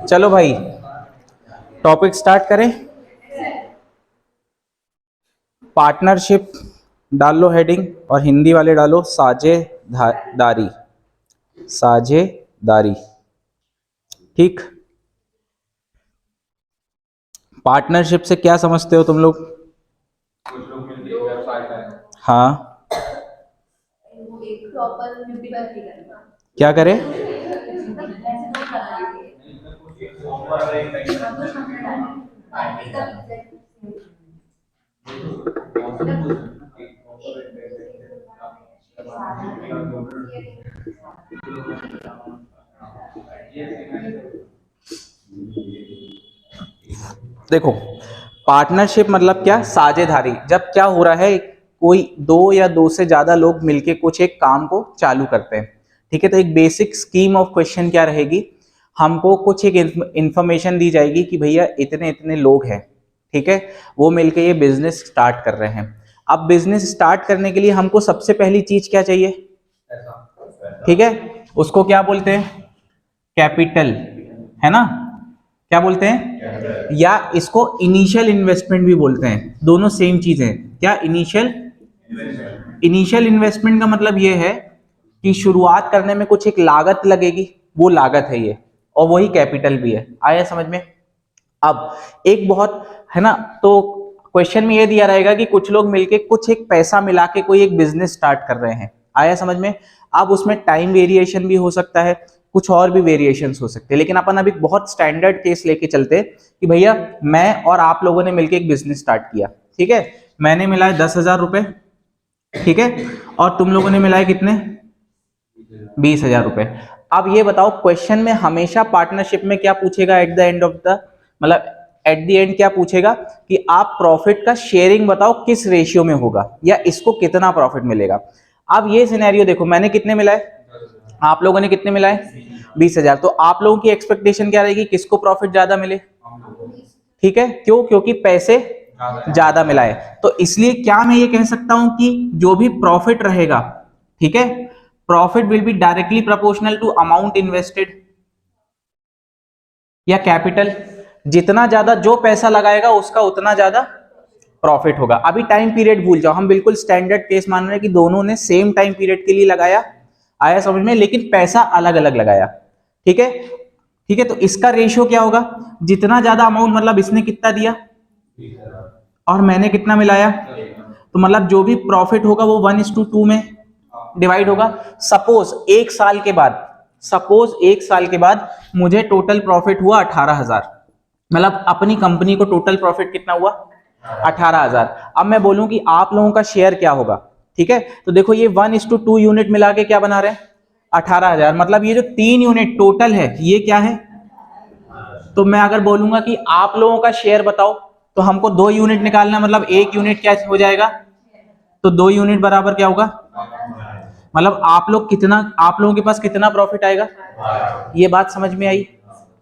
चलो भाई topic start करें। पार्टनरशिप डाल लो हेडिंग, और हिंदी वाले डालो साझेदारी। साझेदारी, ठीक। पार्टनरशिप से क्या समझते हो तुम लोग? हाँ, क्या करें? देखो, पार्टनरशिप मतलब क्या? साझेदारी। जब क्या हो रहा है, कोई दो या दो से ज्यादा लोग मिलके कुछ एक काम को चालू करते हैं, ठीक है। तो एक बेसिक स्कीम ऑफ क्वेश्चन क्या रहेगी, हमको कुछ एक इंफॉर्मेशन दी जाएगी कि भैया इतने इतने लोग हैं, ठीक है, वो मिलके ये बिजनेस स्टार्ट कर रहे हैं। अब बिजनेस स्टार्ट करने के लिए हमको सबसे पहली चीज क्या चाहिए? ठीक है, उसको क्या बोलते हैं? कैपिटल, है ना? क्या बोलते हैं? या इसको इनिशियल इन्वेस्टमेंट भी बोलते हैं, दोनों सेम चीज है। क्या इनिशियल? इनिशियल इन्वेस्टमेंट का मतलब ये है कि शुरुआत करने में कुछ एक लागत लगेगी, वो लागत है ये, और वही कैपिटल भी है। आया समझ में? अब एक बहुत, है ना, तो क्वेश्चन में ये दिया रहेगा कि कुछ लोग मिलके कुछ एक पैसा मिला के कोई एक बिजनेस स्टार्ट कर रहे हैं। आया समझ में? अब उसमें टाइम वेरिएशन भी हो सकता है, कुछ और भी वेरिएशंस हो सकते हैं, लेकिन अपन अभी बहुत स्टैंडर्ड केस लेके चलते कि भैया मैं और आप लोगों ने मिलकर एक बिजनेस स्टार्ट किया, ठीक है। मैंने मिलाए 10,000 रुपए, ठीक है, और तुम लोगों ने मिलाए कितने? 20,000 रुपए। अब ये बताओ, क्वेश्चन में हमेशा पार्टनरशिप में क्या पूछेगा at the end of the, मतलब एट द एंड क्या पूछेगा कि आप प्रॉफिट का शेयरिंग बताओ किस रेशियो में होगा, या इसको कितना प्रॉफिट मिलेगा। अब ये सिनेरियो देखो, मैंने कितने मिलाए, आप लोगों ने कितने मिलाए? 20,000। तो आप लोगों की एक्सपेक्टेशन क्या रहेगी, किसको प्रॉफिट ज्यादा मिले? ठीक है, क्यों? क्योंकि पैसे ज्यादा मिलाए। तो इसलिए क्या मैं ये कह सकता हूं कि जो भी प्रॉफिट रहेगा, ठीक है, profit will be directly proportional to amount invested या कैपिटल। जितना ज्यादा जो पैसा लगाएगा उसका उतना ज्यादा प्रॉफिट होगा। अभी टाइम पीरियड भूल जाओ, हम बिल्कुल स्टैंडर्ड केस मान रहे हैं कि दोनों ने सेम टाइम पीरियड के लिए लगाया। आया समझ में? लेकिन पैसा अलग अलग लगाया, ठीक है। ठीक है, तो इसका रेशियो क्या होगा? जितना ज्यादा अमाउंट, मतलब इसने कितना दिया और मैंने कितना मिलाया, तो मतलब जो भी प्रॉफिट होगा वो 1:2 में डिवाइड होगा। सपोज एक साल के बाद, सपोज एक साल के बाद मुझे टोटल प्रॉफिट हुआ 18,000, मतलब अपनी कंपनी को टोटल प्रॉफिट कितना हुआ? 18,000। अब मैं बोलूं कि आप लोगों का शेयर क्या होगा, ठीक है, तो देखो ये 1:2 यूनिट मिला के क्या बना रहे हैं? 18,000। मतलब ये जो 3 यूनिट टोटल है ये क्या है? तो मैं अगर बोलूंगा कि आप लोगों का शेयर बताओ, तो हमको 2 यूनिट निकालना, मतलब 1 यूनिट क्या हो जाएगा? तो 2 यूनिट बराबर क्या होगा? मतलब आप लोग कितना, आप लोगों के पास कितना प्रॉफिट आएगा? ये बात समझ में आई?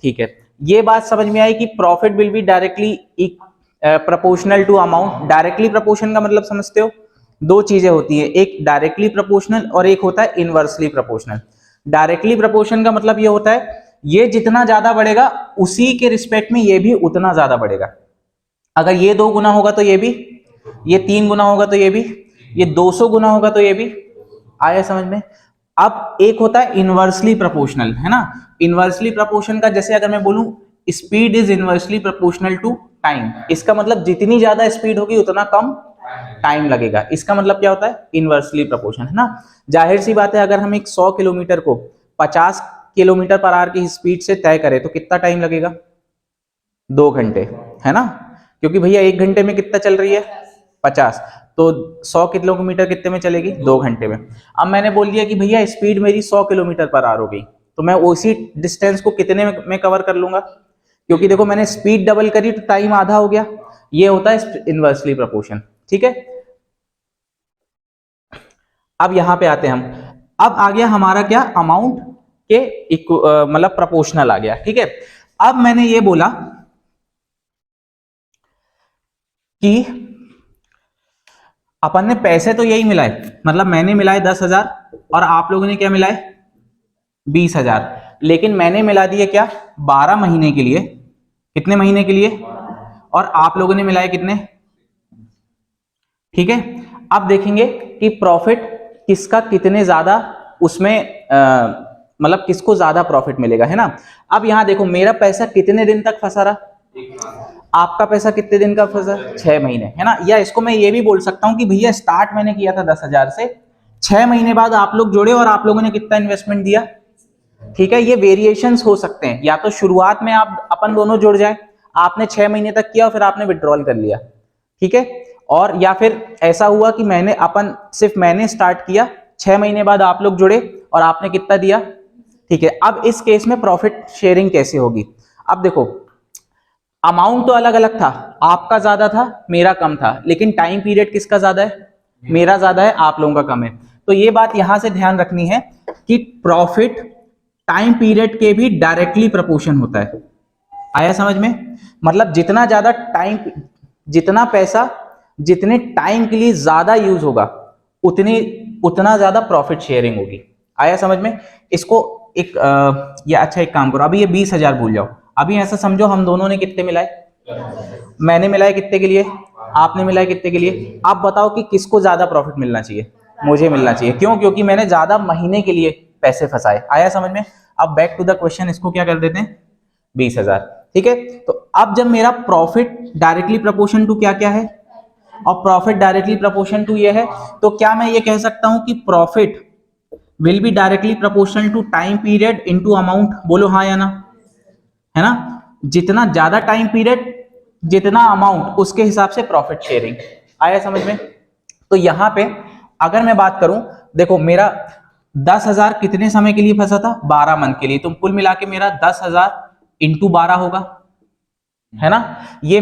ठीक है, ये बात समझ में आई कि profit will be directly proportional to amount. Directly proportional का मतलब समझते हो? दो चीजें होती है, एक डायरेक्टली प्रोपोर्शनल और एक होता है इनवर्सली प्रोपोर्शनल। डायरेक्टली प्रोपोर्शनल का मतलब ये होता है, ये जितना ज्यादा बढ़ेगा उसी के रिस्पेक्ट में ये भी उतना ज्यादा बढ़ेगा। अगर ये 2 गुना होगा तो ये भी, ये 3 गुना होगा तो ये भी, ये 200 गुना होगा तो ये भी। आया समझ में? अब एक होता है इनवर्सली प्रोपोर्शनल, है ना। इनवर्सली प्रोपोर्शनल का जैसे अगर मैं बोलूं speed is inversely proportional to time, इसका मतलब जितनी ज्यादा स्पीड होगी उतना कम टाइम लगेगा। इसका मतलब क्या होता है? इनवर्सली प्रोपोर्शनल, है ना। जाहिर सी बात है, अगर हम एक 100 किलोमीटर को 50 किलोमीटर पर आवर की स्पीड से तय करें तो कितना टाइम लगेगा? 2 घंटे, है ना। क्योंकि भैया 1 घंटे में कितना चल रही है? 50। तो 100 किलोमीटर कितने में चलेगी? 2 घंटे में। अब मैंने बोल दिया कि भैया स्पीड मेरी 100 किलोमीटर पर आवर हो गई, तो मैं उसी डिस्टेंस को कितने में कवर कर लूंगा? क्योंकि देखो मैंने स्पीड डबल करी तो टाइम आधा हो गया। ये होता है इनवर्सली प्रोपोर्शन, ठीक है। अब यहां पे आते हैं हम। अब आ गया हमारा क्या? अमाउंट के मतलब प्रोपोर्शनल आ गया, ठीक है। अब मैंने ये बोला कि अपन ने पैसे तो यही मिलाए, मतलब मैंने मिलाए 10,000 और आप लोगों ने क्या मिलाए? 20,000। लेकिन मैंने मिला दिए क्या 12 महीने के लिए, कितने महीने के लिए, और आप लोगों ने मिलाए कितने, ठीक है। अब देखेंगे कि प्रॉफिट किसका कितने ज्यादा उसमें मतलब किसको ज्यादा प्रॉफिट मिलेगा, है ना। अब यहां देखो मेरा पैसा कितने दिन तक फंसा रहा, आपका पैसा कितने दिन का फंसा, 6 महीने, है ना। या इसको मैं ये भी बोल सकता हूं कि भैया स्टार्ट मैंने किया था 10,000 से, 6 महीने बाद आप लोग जुड़े और आप लोगों ने कितना इन्वेस्टमेंट दिया, ठीक है। ये वेरिएशंस हो सकते हैं, या तो शुरुआत में आप अपन दोनों जुड़ जाए, आपने 6 महीने तक किया और फिर आपने विड्रॉल कर लिया, ठीक है। और या फिर ऐसा हुआ कि मैंने स्टार्ट किया, 6 महीने बाद आप लोग जुड़े और आपने कितना दिया, ठीक है। अब इस केस में प्रॉफिट शेयरिंग कैसे होगी, अब देखो अमाउंट तो अलग अलग था, आपका ज्यादा था मेरा कम था, लेकिन टाइम पीरियड किसका ज्यादा है, मेरा ज्यादा है आप लोगों का कम है। तो ये बात यहां से ध्यान रखनी है कि प्रॉफिट टाइम पीरियड के भी डायरेक्टली प्रोपोर्शन होता है। आया समझ में, मतलब जितना ज्यादा टाइम, जितना पैसा जितने टाइम के लिए ज्यादा यूज होगा उतना ज्यादा प्रॉफिट शेयरिंग होगी। आया समझ में। इसको एक या अच्छा एक काम करो, अभी ये 20,000 भूल जाओ, अभी ऐसा समझो हम दोनों ने कितने मिलाए, मैंने मिलाए कितने के लिए, आपने मिलाए कितने के लिए। आप बताओ कि किसको ज्यादा प्रॉफिट मिलना चाहिए, मुझे मिलना चाहिए, क्यों, क्योंकि मैंने ज्यादा महीने के लिए पैसे फंसाए। आया समझ में। अब बैक टू द क्वेश्चन, इसको क्या कर देते हैं 20,000, ठीक है। तो अब जब मेरा प्रॉफिट डायरेक्टली प्रोपोर्शन टू क्या क्या है, और प्रॉफिट डायरेक्टली प्रोपोर्शन टू ये है, तो क्या मैं ये कह सकता हूं कि profit will be directly proportional to time period into amount, बोलो हाँ या ना, है ना। जितना ज्यादा टाइम पीरियड जितना अमाउंट उसके हिसाब से प्रॉफिट शेयरिंग। आया समझ में। तो यहां पे अगर मैं बात करूं, देखो मेरा 10,000 कितने समय के लिए फंसा था, 12 मंथ के लिए, तो कुल मिला के मेरा 10,000 इंटू 12 होगा, है ना। ये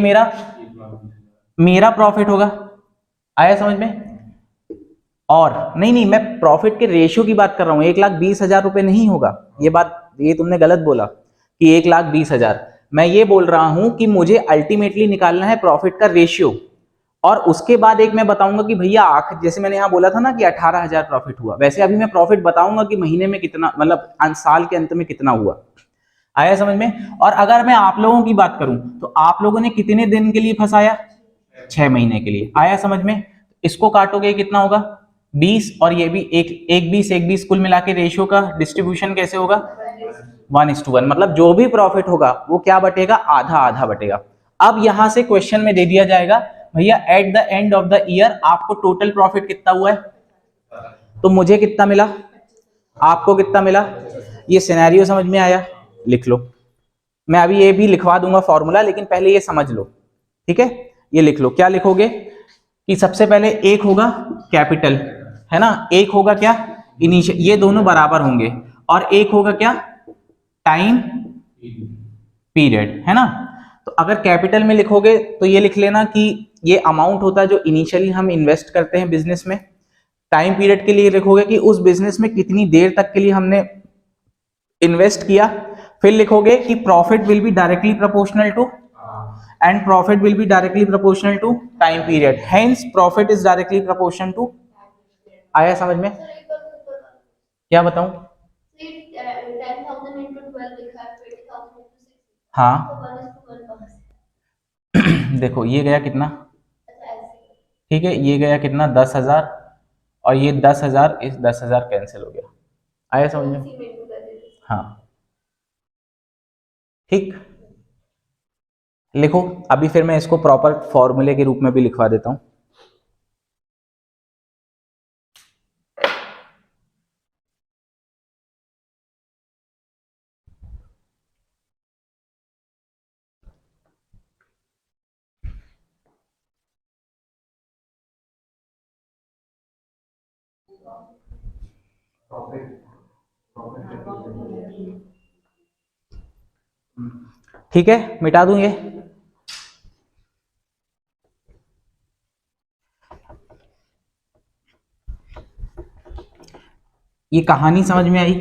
मेरा प्रॉफिट होगा। आया समझ में। और नहीं नहीं, मैं प्रॉफिट के रेशियो की बात कर रहा हूं, 1,20,000 रुपए नहीं होगा, ये बात ये तुमने गलत बोला कि 1,20,000। मैं ये बोल रहा हूं कि मुझे अल्टीमेटली निकालना है प्रॉफिट का रेशियो, और उसके बाद एक मैं बताऊंगा कि भैया आखिर, जैसे मैंने यहां बोला था ना कि 18,000 प्रॉफिट हुआ, वैसे अभी मैं प्रॉफिट बताऊंगा कि महीने में कितना, मतलब साल के अंत में कितना हुआ। आया समझ में। और अगर मैं आप लोगों की बात करूं तो आप लोगों ने कितने दिन के लिए फंसाया, 6 महीने के लिए। आया समझ में। इसको काटोगे कितना होगा 20, और ये भी एक 20 कुल मिला के रेशियो का डिस्ट्रीब्यूशन कैसे होगा 1:1, मतलब जो भी प्रॉफिट होगा वो क्या बटेगा, आधा आधा बटेगा। अब यहां से क्वेश्चन में दे दिया जाएगा भैया at the end of the year आपको टोटल प्रॉफिट कितना हुआ है, तो मुझे कितना मिला, आपको कितना मिला। ये सिनेरियो समझ में आया, लिख लो। मैं अभी ये भी लिखवा दूंगा फॉर्मूला, लेकिन पहले ये समझ लो, ठीक है। ये लिख लो, क्या लिखोगे कि सबसे पहले एक होगा कैपिटल, है ना, एक होगा क्या इनिशियल, ये दोनों बराबर होंगे, और एक होगा क्या टाइम पीरियड, है ना। तो अगर कैपिटल में लिखोगे तो ये लिख लेना कि ये अमाउंट होता है जो इनिशियली हम इन्वेस्ट करते हैं बिजनेस में। टाइम पीरियड के लिए लिखोगे कि उस बिजनेस में कितनी देर तक के लिए हमने इन्वेस्ट किया। फिर लिखोगे कि profit will be directly proportional to, and profit will be directly proportional to time period, hence profit is directly proportional to. आया समझ में। क्या बताऊं, हाँ देखो ये गया कितना, ठीक है, ये गया कितना 10,000, और ये 10,000 इस 10,000 कैंसिल हो गया। आया समझ में, हाँ ठीक। लिखो अभी, फिर मैं इसको प्रॉपर फॉर्मूले के रूप में भी लिखवा देता हूं। ठीक है, मिटा दूं ये कहानी समझ में आई,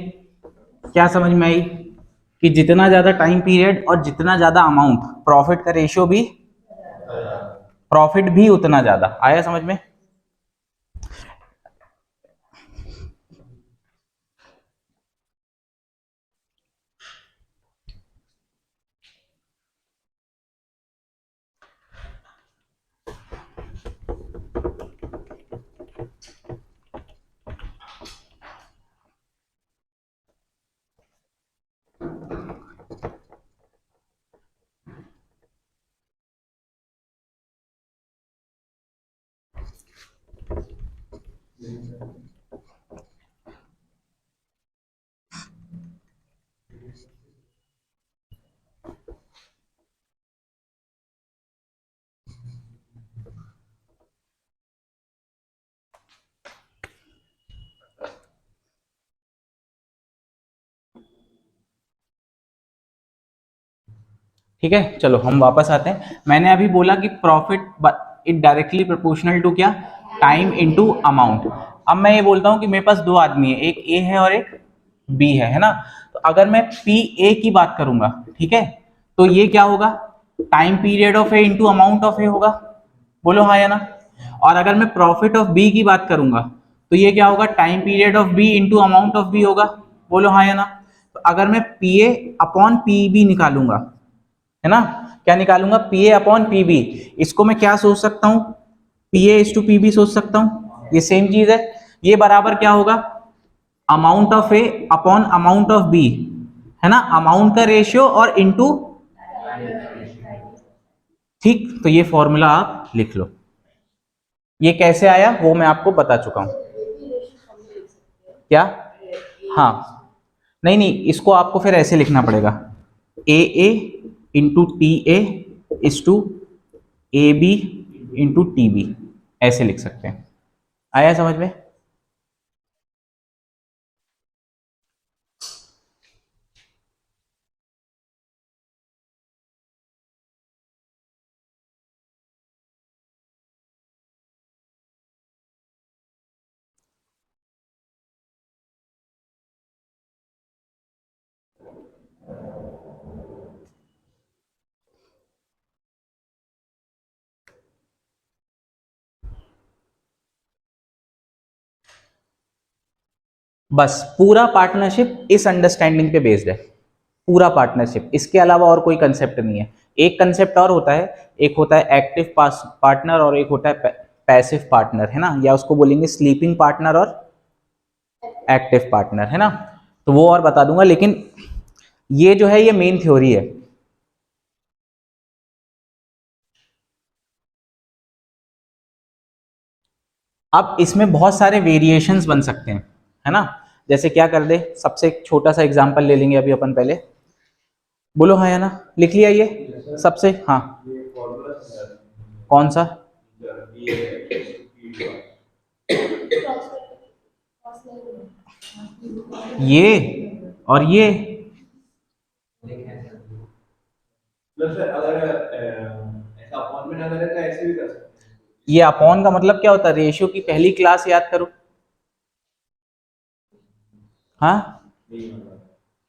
क्या समझ में आई कि जितना ज्यादा टाइम पीरियड और जितना ज्यादा अमाउंट, प्रॉफिट का रेशियो भी, प्रॉफिट भी उतना ज्यादा। आया समझ में। ठीक है, चलो हम वापस आते हैं। मैंने अभी बोला कि profit it directly proportional to क्या, टाइम इनटू अमाउंट। अब मैं ये बोलता हूं कि मेरे पास दो आदमी है, एक ए है और एक बी है ना। तो अगर मैं पी ए की बात करूंगा, ठीक है, तो ये क्या होगा, time period of A into amount of A होगा, बोलो हाँ या ना। और अगर मैं प्रॉफिट ऑफ बी की बात करूंगा तो ये क्या होगा, time period of B into amount of B होगा, बोलो हाँ या ना। तो अगर मैं P A upon P B निकालूंगा, है ना, क्या निकालूंगा, P A upon P B, इसको मैं क्या सोच सकता हूं, P A is to P B सोच सकता हूं, ये सेम चीज है। ये बराबर क्या होगा, amount of A upon amount of B, है ना, अमाउंट का रेशियो और इनटू, ठीक, तो ये फॉर्मूला आप लिख लो। ये कैसे आया वो मैं आपको बता चुका हूं, क्या, हाँ, नहीं नहीं, इसको आपको फिर ऐसे लिखना पड़ेगा, A into T A is to A B into T B, ऐसे लिख सकते हैं। आया समझ में। बस पूरा पार्टनरशिप इस अंडरस्टैंडिंग पे बेस्ड है, पूरा पार्टनरशिप, इसके अलावा और कोई कंसेप्ट नहीं है। एक कंसेप्ट और होता है, एक होता है एक्टिव पार्टनर और एक होता है पैसिव पार्टनर, है ना, या उसको बोलेंगे स्लीपिंग पार्टनर और एक्टिव पार्टनर, है ना। तो वो और बता दूंगा, लेकिन ये जो है ये मेन थ्योरी है। अब इसमें बहुत सारे वेरिएशंस बन सकते हैं, है ना। जैसे क्या कर दे, सबसे एक छोटा सा एग्जांपल ले लेंगे अभी अपन पहले, बोलो हाँ या ना, लिख लिया ये सबसे, हाँ, कौन सा, ये और ये, ये अपॉन का मतलब क्या होता है, रेशियो की पहली क्लास याद करो, हाँ,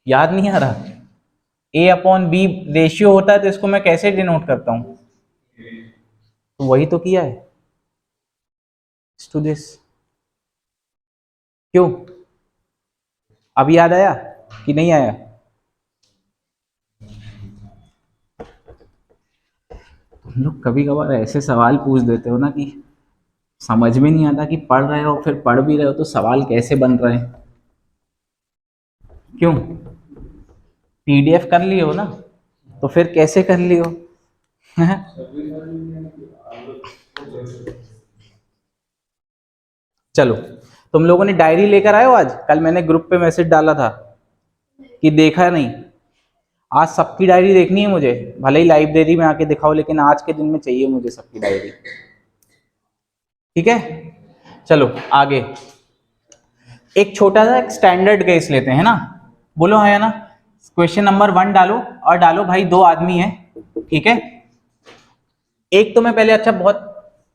याद नहीं आ रहा, ए अपॉन बी रेशियो होता है, तो इसको मैं कैसे डिनोट करता हूं, तो वही तो किया है, टू दिस, क्यों, अब याद आया कि नहीं आया। तुम लोग कभी कभार ऐसे सवाल पूछ देते हो ना कि समझ में नहीं आता कि पढ़ रहे हो, फिर पढ़ भी रहे हो तो सवाल कैसे बन रहे हैं, क्यों, पीडीएफ कर लियो ना, तो फिर कैसे कर लियो चलो, तुम लोगों ने डायरी लेकर आए हो आज, कल मैंने ग्रुप पे मैसेज डाला था कि देखा नहीं, आज सबकी डायरी देखनी है मुझे, भले ही लाइब्रेरी में आके दिखाओ, लेकिन आज के दिन में चाहिए मुझे सबकी डायरी, ठीक है। चलो आगे, एक छोटा सा एक स्टैंडर्ड केस लेते हैं ना, बोलो हाँ या ना। क्वेश्चन नंबर 1 डालो, और डालो भाई दो आदमी हैं, ठीक है। एक तो मैं पहले अच्छा बहुत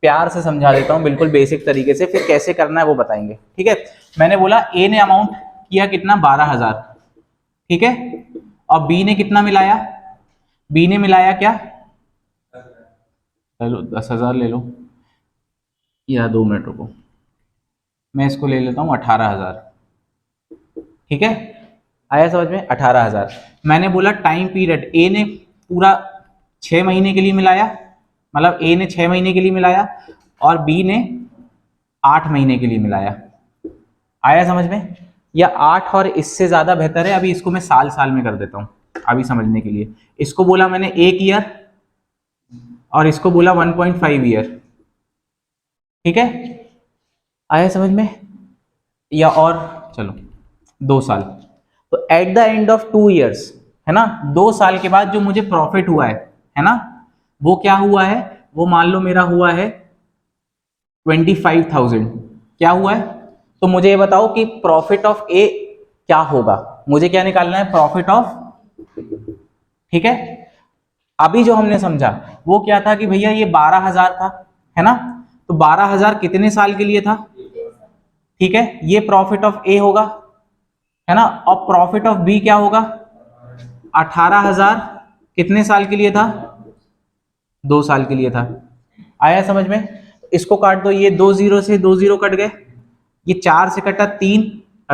प्यार से समझा देता हूँ, बिल्कुल बेसिक तरीके से, फिर कैसे करना है वो बताएंगे, ठीक है। मैंने बोला ए ने अमाउंट किया कितना, 12,000, ठीक है, और बी ने कितना मिलाया, बी ने मिलाया क्या, चलो 10,000 ले लो, या 2 मिनट रुको, मैं इसको ले लेता हूँ 18,000, ठीक है, आया समझ में, 18,000। मैंने बोला टाइम पीरियड, ए ने पूरा 6 महीने के लिए मिलाया, मतलब ए ने 6 महीने के लिए मिलाया और बी ने 8 महीने के लिए मिलाया, आया समझ में, या 8 और इससे ज्यादा बेहतर है, अभी इसको मैं साल साल में कर देता हूं अभी समझने के लिए। इसको बोला मैंने 1 ईयर और इसको बोला 1.5 ईयर, ठीक है। आया समझ में? या और चलो 2 साल, तो at the end of 2 years, है ना, 2 साल के बाद जो मुझे प्रॉफिट हुआ है ना, वो क्या हुआ है, वो मान लो मेरा हुआ है 25,000। क्या हुआ है? तो मुझे ये बताओ कि प्रॉफिट ऑफ ए क्या होगा, मुझे क्या निकालना है, प्रॉफिट ऑफ, ठीक है। अभी जो हमने समझा वो क्या था कि भैया ये 12,000 था, है ना, तो 12,000 कितने साल के लिए था, ठीक है, ये प्रॉफिट ऑफ ए होगा, है ना, और प्रॉफिट ऑफ बी क्या होगा, 18,000 कितने साल के लिए था, 2 साल के लिए था। आया समझ में? इसको काट दो, ये 2 जीरो से 2 जीरो कट गए, ये 4 से कटा 3,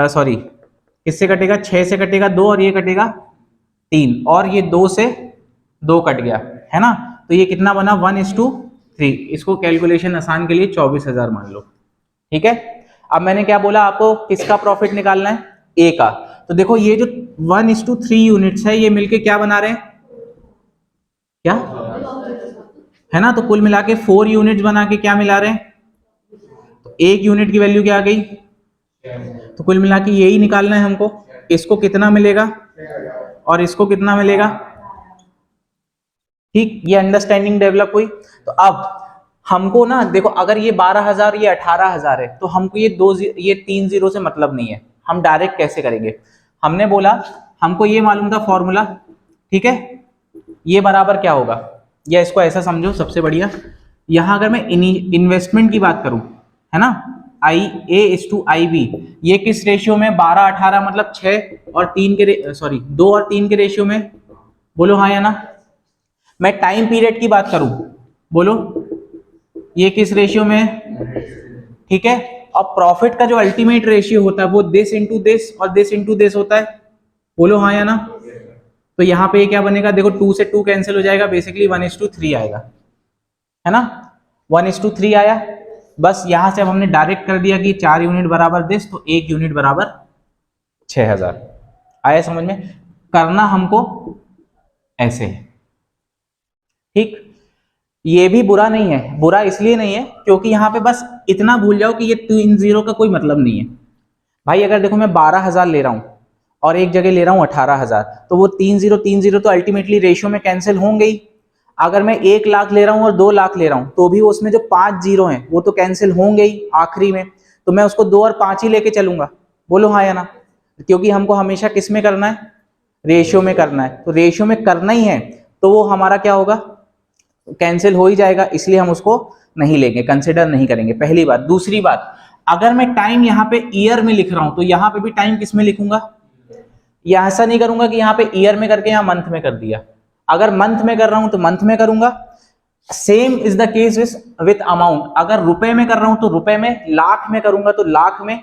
सॉरी किससे कटेगा, 6 से कटेगा 2 और ये कटेगा 3, और ये 2 से 2 कट गया, है ना, तो ये कितना बना, 1:3। इसको कैलकुलेशन आसान के लिए 24,000 मान लो, ठीक है। अब मैंने क्या बोला आपको, किसका प्रॉफिट निकालना है, ए का। तो देखो ये जो 1:3 यूनिट्स है, ये मिलके क्या बना रहे हैं, क्या, है ना, तो कुल मिला के 4 यूनिट्स बना के क्या मिला रहे हैं, तो 1 यूनिट की वैल्यू क्या आ गई, तो कुल मिला के यही निकालना है हमको, इसको कितना मिलेगा और इसको कितना मिलेगा, ठीक, ये अंडरस्टैंडिंग डेवलप हुई। तो अब हमको ना देखो, अगर ये 12,000 ये 18,000 है, तो हमको ये 3 जीरो से मतलब नहीं है, हम डायरेक्ट कैसे करेंगे, हमने बोला हमको ये मालूम था फॉर्मूला, ठीक है, ये बराबर क्या होगा, या इसको ऐसा समझो सबसे बढ़िया, यहां अगर मैं इन्वेस्टमेंट की बात करूं, है ना, आई A/IB, ये किस रेशियो में, 12-18 मतलब 6 और 3 के, सॉरी 2 और 3 के रेशियो में, बोलो हाँ या ना। मैं टाइम पीरियड की बात करूं, बोलो ये किस रेशियो में है, ठीक है, और प्रॉफिट का जो अल्टीमेट रेशियो होता है वो दिस इंटू दिस और दिस इंटू दिस होता है, बोलो हाँ या ना। तो यहाँ पे क्या बनेगा, देखो 2 से 2 कैंसिल हो जाएगा, बेसिकली 1:3 आएगा, है ना, 1:3 आया। बस यहां से अब हमने डायरेक्ट कर दिया कि 4 यूनिट बराबर दिस, तो 1 यूनिट बराबर 6,000। आया समझ में? करना हमको ऐसे है, ठीक। ये भी बुरा नहीं है, बुरा इसलिए नहीं है क्योंकि यहाँ पे बस इतना भूल जाओ कि ये 3 जीरो का कोई मतलब नहीं है। भाई अगर देखो मैं 12,000 ले रहा हूँ और एक जगह ले रहा हूँ 18,000, तो वो 3 जीरो तो अल्टीमेटली रेशियो में कैंसिल होंगे ही। अगर मैं 1 लाख ले रहा हूँ और 2 लाख ले रहा हूँ, तो भी उसमें जो 5 जीरो हैं वो तो कैंसिल होंगे ही आखिरी में, तो मैं उसको 2 और 5 ही लेके चलूंगा, बोलो हाँ या ना, क्योंकि हमको हमेशा किस में करना है, रेशियो में करना है, तो रेशियो में करना ही है, तो वो हमारा क्या होगा, कैंसिल हो ही जाएगा, इसलिए हम उसको नहीं लेंगे, कंसिडर नहीं करेंगे, पहली बात। दूसरी बात, अगर मैं टाइम यहाँ पे ईयर में लिख रहा हूं, तो यहाँ पे भी टाइम किस में लिखूंगा, या ऐसा नहीं करूंगा कि यहाँ पे ईयर में करके यहाँ मंथ में कर दिया, अगर मंथ में कर रहा हूं तो मंथ में करूंगा। Same is the case with amount, अगर रुपए में कर रहा हूं तो रुपए में, लाख में करूंगा तो लाख में।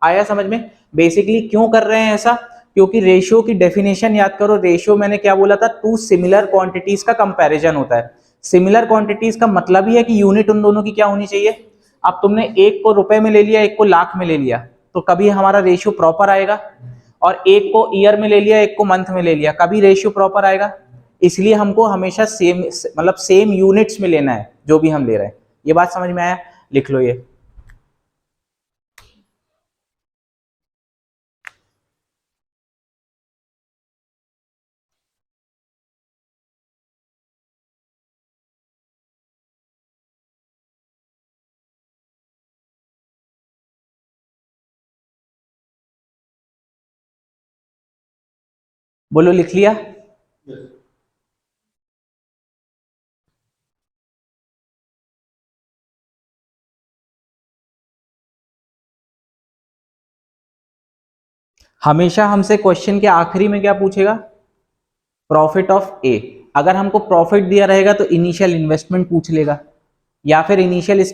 आया समझ में? बेसिकली क्यों कर रहे हैं ऐसा, क्योंकि रेशियो की डेफिनेशन याद करो, रेशियो मैंने क्या बोला था, टू सिमिलर क्वांटिटीज का कंपैरिजन होता है। सिमिलर क्वांटिटीज का मतलब ही है कि यूनिट उन दोनों की क्या होनी चाहिए। अब तुमने एक को रुपए में ले लिया, एक को लाख में ले लिया, तो कभी हमारा रेशियो प्रॉपर आएगा, और एक को ईयर में ले लिया, एक को मंथ में ले लिया, कभी रेशियो प्रॉपर आएगा। इसलिए हमको हमेशा सेम, मतलब सेम यूनिट्स में लेना है जो भी हम ले रहे हैं। ये बात समझ में आया? लिख लो ये। बोलो लिख लिया? हमेशा हमसे क्वेश्चन के आखिरी में क्या पूछेगा, प्रॉफिट ऑफ ए। अगर हमको प्रॉफिट दिया रहेगा तो इनिशियल इन्वेस्टमेंट पूछ लेगा, या फिर इनिशियल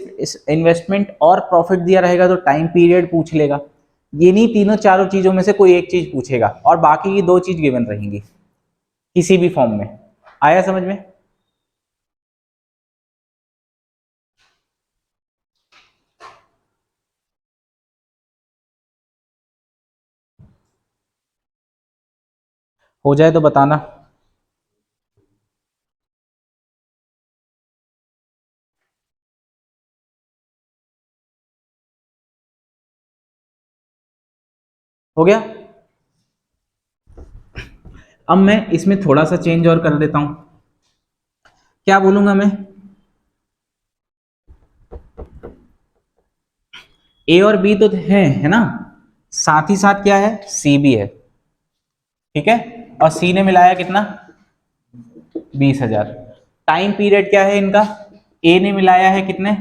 इन्वेस्टमेंट और प्रॉफिट दिया रहेगा तो टाइम पीरियड पूछ लेगा। ये नहीं, तीनों चारों चीजों में से कोई एक चीज पूछेगा, और बाकी की 2 चीज गिवन रहेंगी किसी भी फॉर्म में। आया समझ में? हो जाए तो बताना। हो गया। अब मैं इसमें थोड़ा सा चेंज और कर देता हूं, क्या बोलूंगा मैं, ए और बी तो है ना, साथ ही साथ क्या है, सी भी है, ठीक है, और सी ने मिलाया कितना, 20,000। टाइम पीरियड क्या है इनका, ए ने मिलाया है कितने,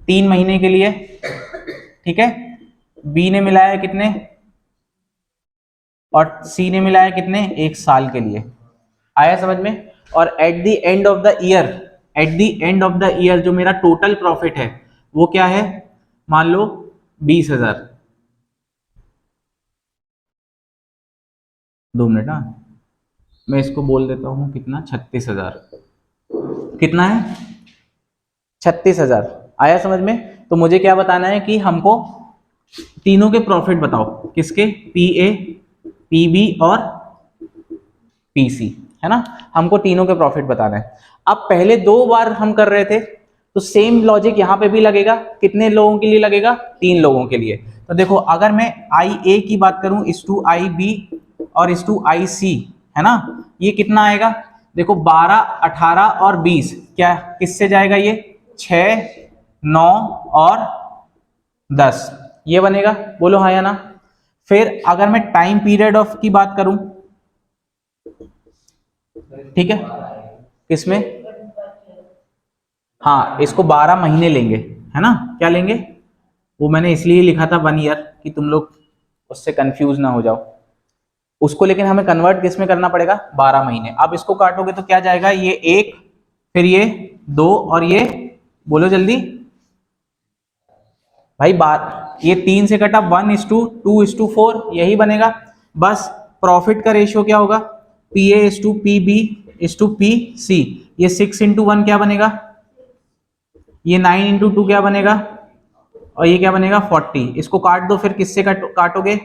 3 महीने के लिए, ठीक है, बी ने मिलाया कितने, और सी ने मिलाया कितने, 1 साल के लिए। आया समझ में। और at the end of the year, at the end of the year जो मेरा टोटल प्रॉफिट है वो क्या है, मान लो 20,000। 2 मिनट, हाँ मैं इसको बोल देता हूँ कितना, 36,000। कितना है, 36,000। आया समझ में। तो मुझे क्या बताना है कि हमको तीनों के प्रॉफिट बताओ, किसके, पी ए, पी बी और पी सी, है ना, हमको तीनों के प्रॉफिट बताना है। अब पहले 2 बार हम कर रहे थे तो सेम लॉजिक यहां पे भी लगेगा, कितने लोगों के लिए लगेगा, 3 लोगों के लिए। तो देखो अगर मैं आई ए की बात करूं इस टू आई बी और इस टू आई सी, है ना, ये कितना आएगा, देखो 12, 18 और 20, क्या किससे जाएगा ये, 6, 9 और 10, ये बनेगा, बोलो हाँ या ना। फिर अगर मैं टाइम पीरियड ऑफ की बात करूं, ठीक है, किसमें, हाँ इसको 12 महीने लेंगे, है ना, क्या लेंगे, वो मैंने इसलिए लिखा था 1 ईयर कि तुम लोग उससे कंफ्यूज ना हो जाओ उसको, लेकिन हमें कन्वर्ट किस में करना पड़ेगा, 12 महीने। अब इसको काटोगे तो क्या जाएगा, ये 1, फिर ये 2 और ये, बोलो जल्दी भाई, बार ये 3 से कटा 1:2:4, यही बनेगा। बस प्रॉफिट का रेशियो क्या होगा, P A is to P B is to P C, ये 6:1 क्या बनेगा, ये 9:2 क्या बनेगा, और ये क्या बनेगा 40। इसको काट दो, फिर किससे काटोगे,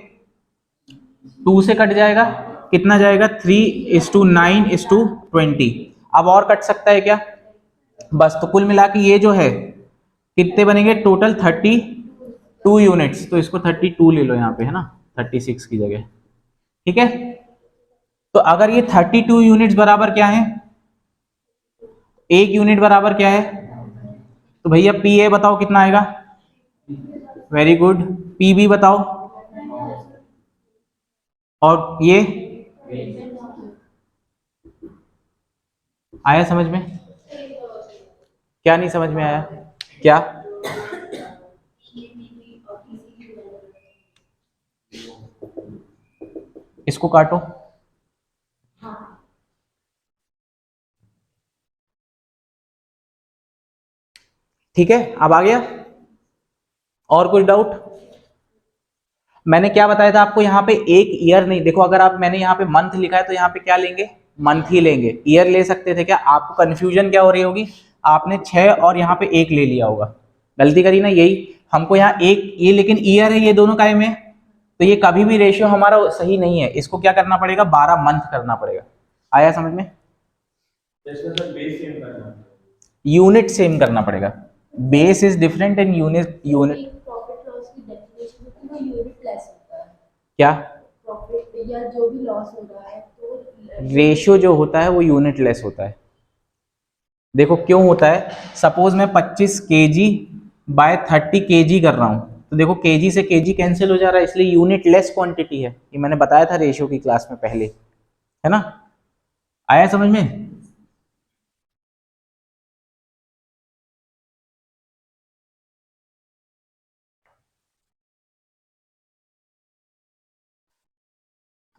2 से कट जाएगा, कितना जाएगा, 3:9:20। अब और कट सकता है क्या, बस। तो कुल मिला के ये जो है कितने बनेंगे, टोटल 32 यूनिट्स, तो इसको 32 ले लो यहाँ पे, है ना, 36 की जगह, ठीक है। तो अगर ये 32 यूनिट्स बराबर क्या है, 1 यूनिट बराबर क्या है, तो भैया पी ए बताओ कितना आएगा, वेरी गुड, पी बी बताओ, और ये आया समझ में, क्या नहीं समझ में आया, क्या, इसको काटो, ठीक है, अब आ गया, और कुछ डाउट। मैंने क्या बताया था आपको, यहाँ पे 1 ईयर नहीं, देखो अगर आप, मैंने यहाँ पे मंथ लिखा है तो यहाँ पे क्या लेंगे, मंथ ही लेंगे, ईयर ले सकते थे क्या, आपको कंफ्यूजन क्या हो रही होगी, आपने 6 और यहाँ पे 1 ले लिया होगा, गलती करी ना, यही हमको यहाँ 1 ये, लेकिन ईयर है ये दोनों काय में, तो ये कभी भी रेशियो हमारा सही नहीं है, इसको क्या करना पड़ेगा, 12 मंथ करना पड़ेगा। आया समझ में, यूनिट सेम करना पड़ेगा, base is different and unit, unit profit loss की डेफिनेशन होती है वो यूनिट लेस होता है, क्या, प्रॉफिट या जो भी लॉस हो रहा है तो रेशियो जो होता है वो यूनिट लेस होता है। देखो क्यों होता है, सपोज मैं 25 केजी बाय 30 केजी कर रहा हूं, तो देखो केजी से केजी कैंसिल हो जा रहा है, इसलिए यूनिट लेस क्वांटिटी है, ये मैंने बताया था रेशियो की क्लास में पहले, है ना। आया समझ में,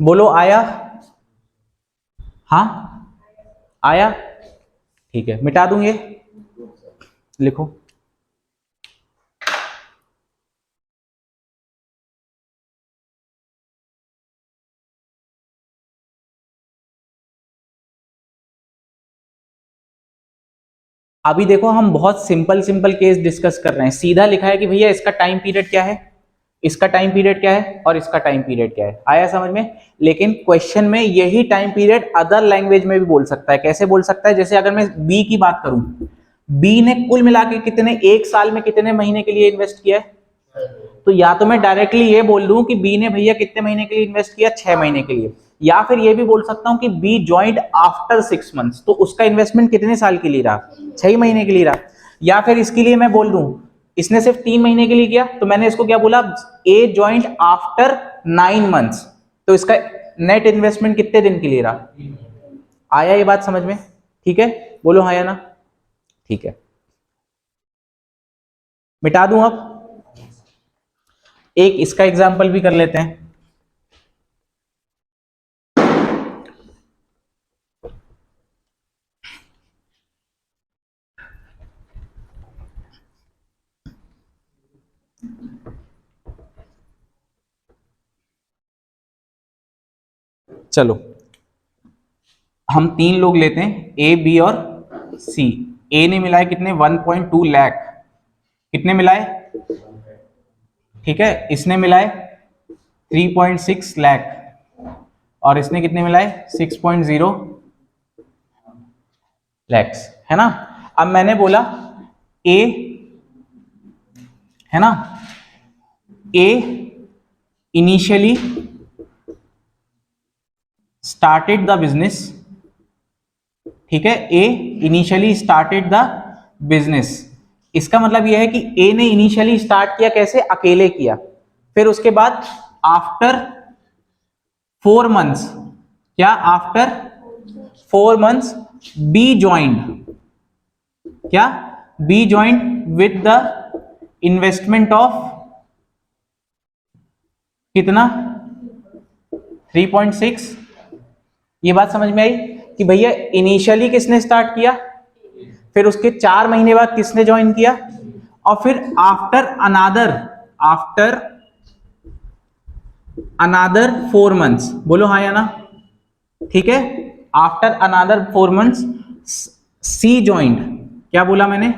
बोलो आया, हाँ आया, ठीक है, मिटा दूंगे, लिखो, अभी देखो हम बहुत सिंपल सिंपल केस डिस्कस कर रहे हैं, सीधा लिखा है कि भैया इसका टाइम पीरियड क्या है, इसका टाइम पीरियड क्या है, और इसका टाइम पीरियड क्या है, आया समझ में। लेकिन क्वेश्चन में यही टाइम पीरियड अदर लैंग्वेज में भी बोल सकता है, कैसे बोल सकता है, जैसे अगर मैं बी की बात करूं, बी ने कुल मिला के कितने, 1 साल में कितने महीने के लिए इन्वेस्ट किया है, तो या तो मैं डायरेक्टली ये बोल दूं कि बी ने भैया कितने महीने के लिए इन्वेस्ट किया, 6 महीने के लिए, या फिर ये भी बोल सकता हूं कि बी ज्वाइंट आफ्टर 6 मंथ्स, तो उसका इन्वेस्टमेंट कितने साल के लिए रहा, 6 महीने के लिए रहा। या फिर इसके लिए मैं बोल दूं इसने सिर्फ 3 महीने के लिए किया, तो मैंने इसको क्या बोला, ए ज्वाइंट आफ्टर 9 मंथ्स, तो इसका नेट इन्वेस्टमेंट कितने दिन के लिए रहा। आया ये बात समझ में? ठीक है, बोलो हाँ या ना। ठीक है, मिटा दूं अब। एक इसका एग्जाम्पल भी कर लेते हैं। चलो हम 3 लोग लेते हैं, ए बी और सी। ए ने मिलाए कितने, 1.2 लाख। कितने मिलाए, ठीक है, इसने मिलाए 3.6 लाख और इसने कितने मिलाए 6.0 लैक्स, है ना। अब मैंने बोला ए, है ना, ए इनिशियली स्टार्टेड द बिजनेस, ठीक है, ए इनिशियली स्टार्टेड द बिजनेस। इसका मतलब यह है कि ए ने इनिशियली स्टार्ट किया कैसे, अकेले किया। फिर उसके बाद आफ्टर 4 मंथ्स, क्या, आफ्टर 4 मंथ्स बी ज्वाइंट, क्या, be joint with the investment of कितना, 3.6। ये बात समझ में आई कि भैया इनिशियली किसने स्टार्ट किया, फिर उसके 4 महीने बाद किसने ज्वाइन किया, और फिर आफ्टर अनादर 4 मंथ्स, बोलो हाँ या ना। ठीक है, आफ्टर अनादर 4 मंथ्स सी ज्वाइंट, क्या बोला मैंने,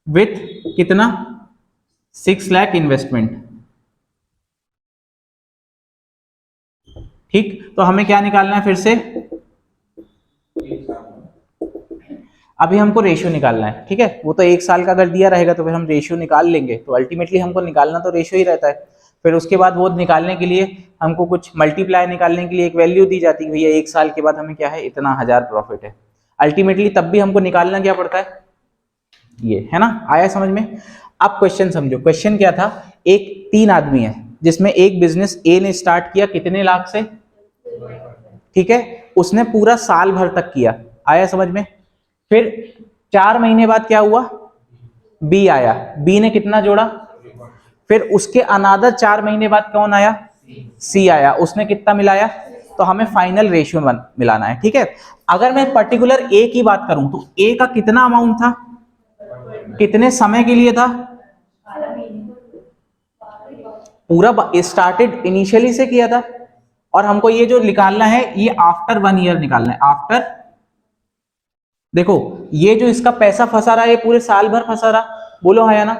विथ कितना, 6 लाख इन्वेस्टमेंट। ठीक, तो हमें क्या निकालना है फिर से, अभी हमको रेशियो निकालना है। ठीक है, वो तो 1 साल का अगर दिया रहेगा तो फिर हम रेशियो निकाल लेंगे, तो अल्टीमेटली हमको निकालना तो रेशियो ही रहता है। फिर उसके बाद वो निकालने के लिए हमको कुछ मल्टीप्लाई निकालने के लिए एक वैल्यू दी जाती है, भैया 1 साल के बाद हमें क्या है, इतना 1000 प्रॉफिट है। अल्टीमेटली तब भी हमको निकालना क्या पड़ता है, ये, है ना। आया समझ में? अब क्वेश्चन समझो, क्वेश्चन क्या था, एक 3 आदमी है जिसमें एक बिजनेस ए ने स्टार्ट किया कितने लाख से, ठीक है, उसने पूरा साल भर तक किया। आया समझ में? फिर 4 महीने बाद क्या हुआ, बी आया, बी ने कितना जोड़ा, फिर उसके अनादर 4 महीने बाद कौन आया, सी आया, उसने कितना मिलाया, तो हमें फाइनल रेशियो मिलाना है। ठीक है, अगर मैं पर्टिकुलर ए की बात करूं तो ए का कितना अमाउंट था, कितने समय के लिए था, पूरा स्टार्टेड इनिशियली से किया था। और हमको ये जो निकालना है ये आफ्टर 1 ईयर निकालना है, आफ्टर, देखो ये जो इसका पैसा फंसा रहा है ये पूरे साल भर फंसा रहा, बोलो हाँ या ना।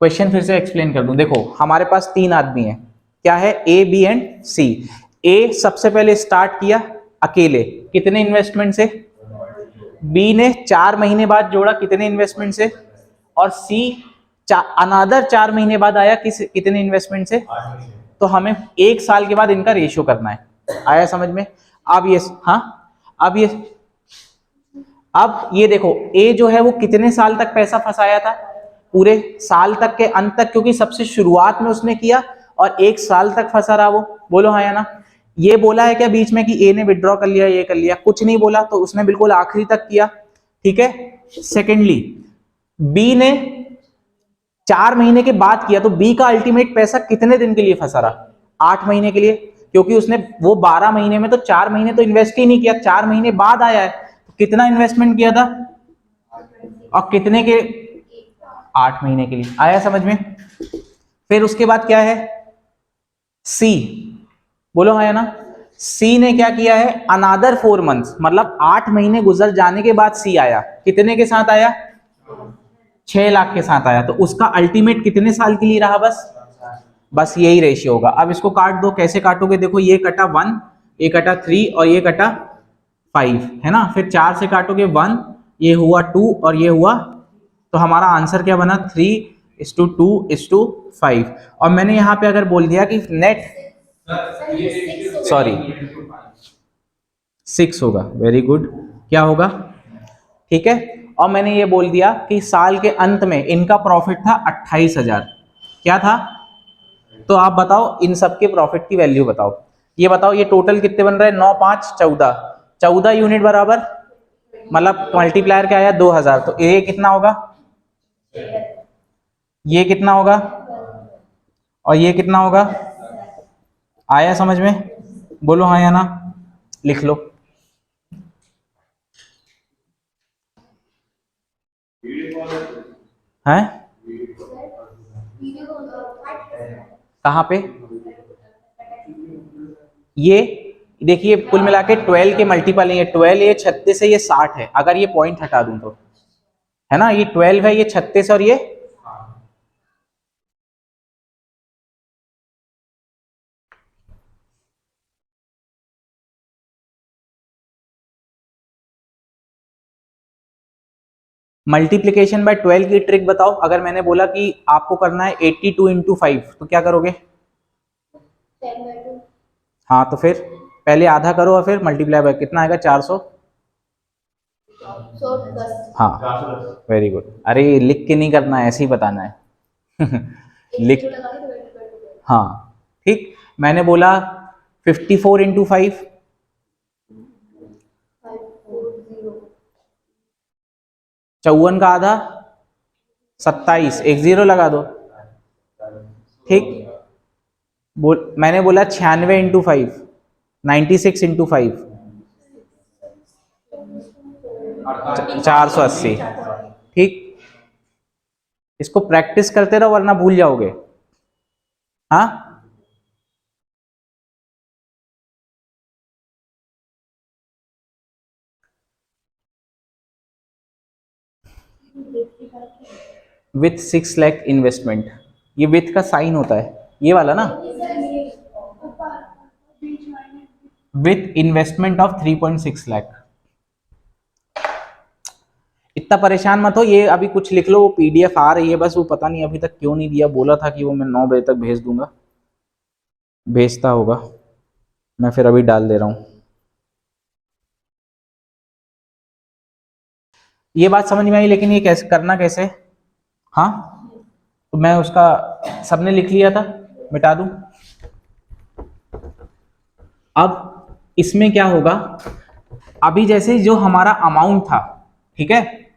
क्वेश्चन फिर से एक्सप्लेन कर दूं, देखो हमारे पास 3 आदमी हैं, क्या है, ए बी एंड सी। ए सबसे पहले स्टार्ट किया अकेले, कितने इन्वेस्टमेंट से, बी ने 4 महीने बाद जोड़ा कितने इन्वेस्टमेंट से, और सी अनादर 4 महीने बाद आया कितने इन्वेस्टमेंट से। तो हमें 1 साल के बाद इनका रेशियो करना है। आया समझ में? अब ये, हाँ, अब ये देखो ए जो है वो कितने साल तक पैसा फंसाया था, पूरे साल तक के अंत तक, क्योंकि सबसे शुरुआत में उसने किया और 1 साल तक फंसा रहा वो, बोलो हाँ या ना। ये बोला है क्या बीच में कि ए ने विड्रॉ कर लिया, ये कर लिया, कुछ नहीं बोला, तो उसने बिल्कुल आखिरी तक किया। ठीक है, सेकेंडली बी ने 4 महीने के बाद किया, तो बी का अल्टीमेट पैसा कितने दिन के लिए फंसा रहा, 8 महीने के लिए, क्योंकि उसने वो 12 महीने में तो 4 महीने तो इन्वेस्ट ही नहीं किया, 4 महीने बाद आया है, तो कितना इन्वेस्टमेंट किया था, और कितने के, 8 महीने के लिए। आया समझ में? फिर उसके बाद क्या है, सी, बोलो हाँ या ना। सी ने क्या किया है, अनादर 4 मंथ्स, मतलब 8 महीने गुजर जाने के बाद सी आया, कितने के साथ आया, 6 लाख के साथ आया, तो उसका अल्टीमेट कितने साल के लिए रहा, बस यही रेशियो होगा। अब इसको काट दो, कैसे काटोगे, देखो ये कटा 1, ये कटा 3 और ये कटा 5, है ना। फिर 4 से काटोगे 1, ये हुआ 2 और ये हुआ तो हमारा आंसर क्या बना 3:2:5। और मैंने यहाँ पे अगर बोल दिया कि नेट, सर ये 6 सॉरी 6 होगा, वेरी गुड, क्या होगा, ठीक है। और मैंने ये बोल दिया कि साल के अंत में इनका प्रॉफिट था 28,000, क्या था, तो आप बताओ इन सब के प्रॉफिट की वैल्यू बताओ। ये बताओ ये टोटल कितने बन रहे हैं, 9 5 14, 14 यूनिट बराबर, मतलब मल्टीप्लायर क्या आया 2000, तो ये कितना होगा, ये कितना होगा, और ये कितना होगा, आया समझ में, बोलो हाँ या ना, लिख लो। हैं कहाँ पे, ये देखिए कुल मिला के 12 के मल्टीपल है, ये 12 ये 36 है, ये 60 है, अगर ये पॉइंट हटा दूं तो, है ना, ये 12 है, ये 36 और ये मल्टीप्लीकेशन बाय 12 की ट्रिक बताओ। अगर मैंने बोला कि आपको करना है 82 इंटू 5 तो क्या करोगे, 10/2 हाँ तो फिर पहले आधा करो और फिर मल्टीप्लाई बाय कितना आएगा 400, 110 हाँ वेरी गुड। अरे लिख के नहीं करना है, ऐसे ही बताना है लिख, लगा के डिवाइड कर दो। हाँ ठीक। मैंने बोला 54 इंटू 5 540 54 का आधा 27, एक जीरो लगा दो, ठीक। मैंने बोला 96 इंटू 5 96 इंटू 5 480, ठीक। इसको प्रैक्टिस करते रहो वरना भूल जाओगे, हाँ। विथ 6 लाख इन्वेस्टमेंट, ये विथ का साइन होता है, ये वाला ना, विथ इन्वेस्टमेंट ऑफ 3.6 लाख। इतना परेशान मत हो, ये अभी कुछ लिख लो, वो पीडीएफ आ रही है बस, वो पता नहीं अभी तक क्यों नहीं दिया, बोला था कि वो मैं 9 बजे तक भेज दूंगा, भेजता होगा, मैं फिर अभी डाल दे रहा हूं। ये बात समझ में आई, लेकिन ये कैसे करना, कैसे, हाँ तो मैं उसका सबने लिख लिया था, मिटा दूं। अब इसमें क्या होगा, अभी जैसे जो हमारा अमाउंट था, ठीक है,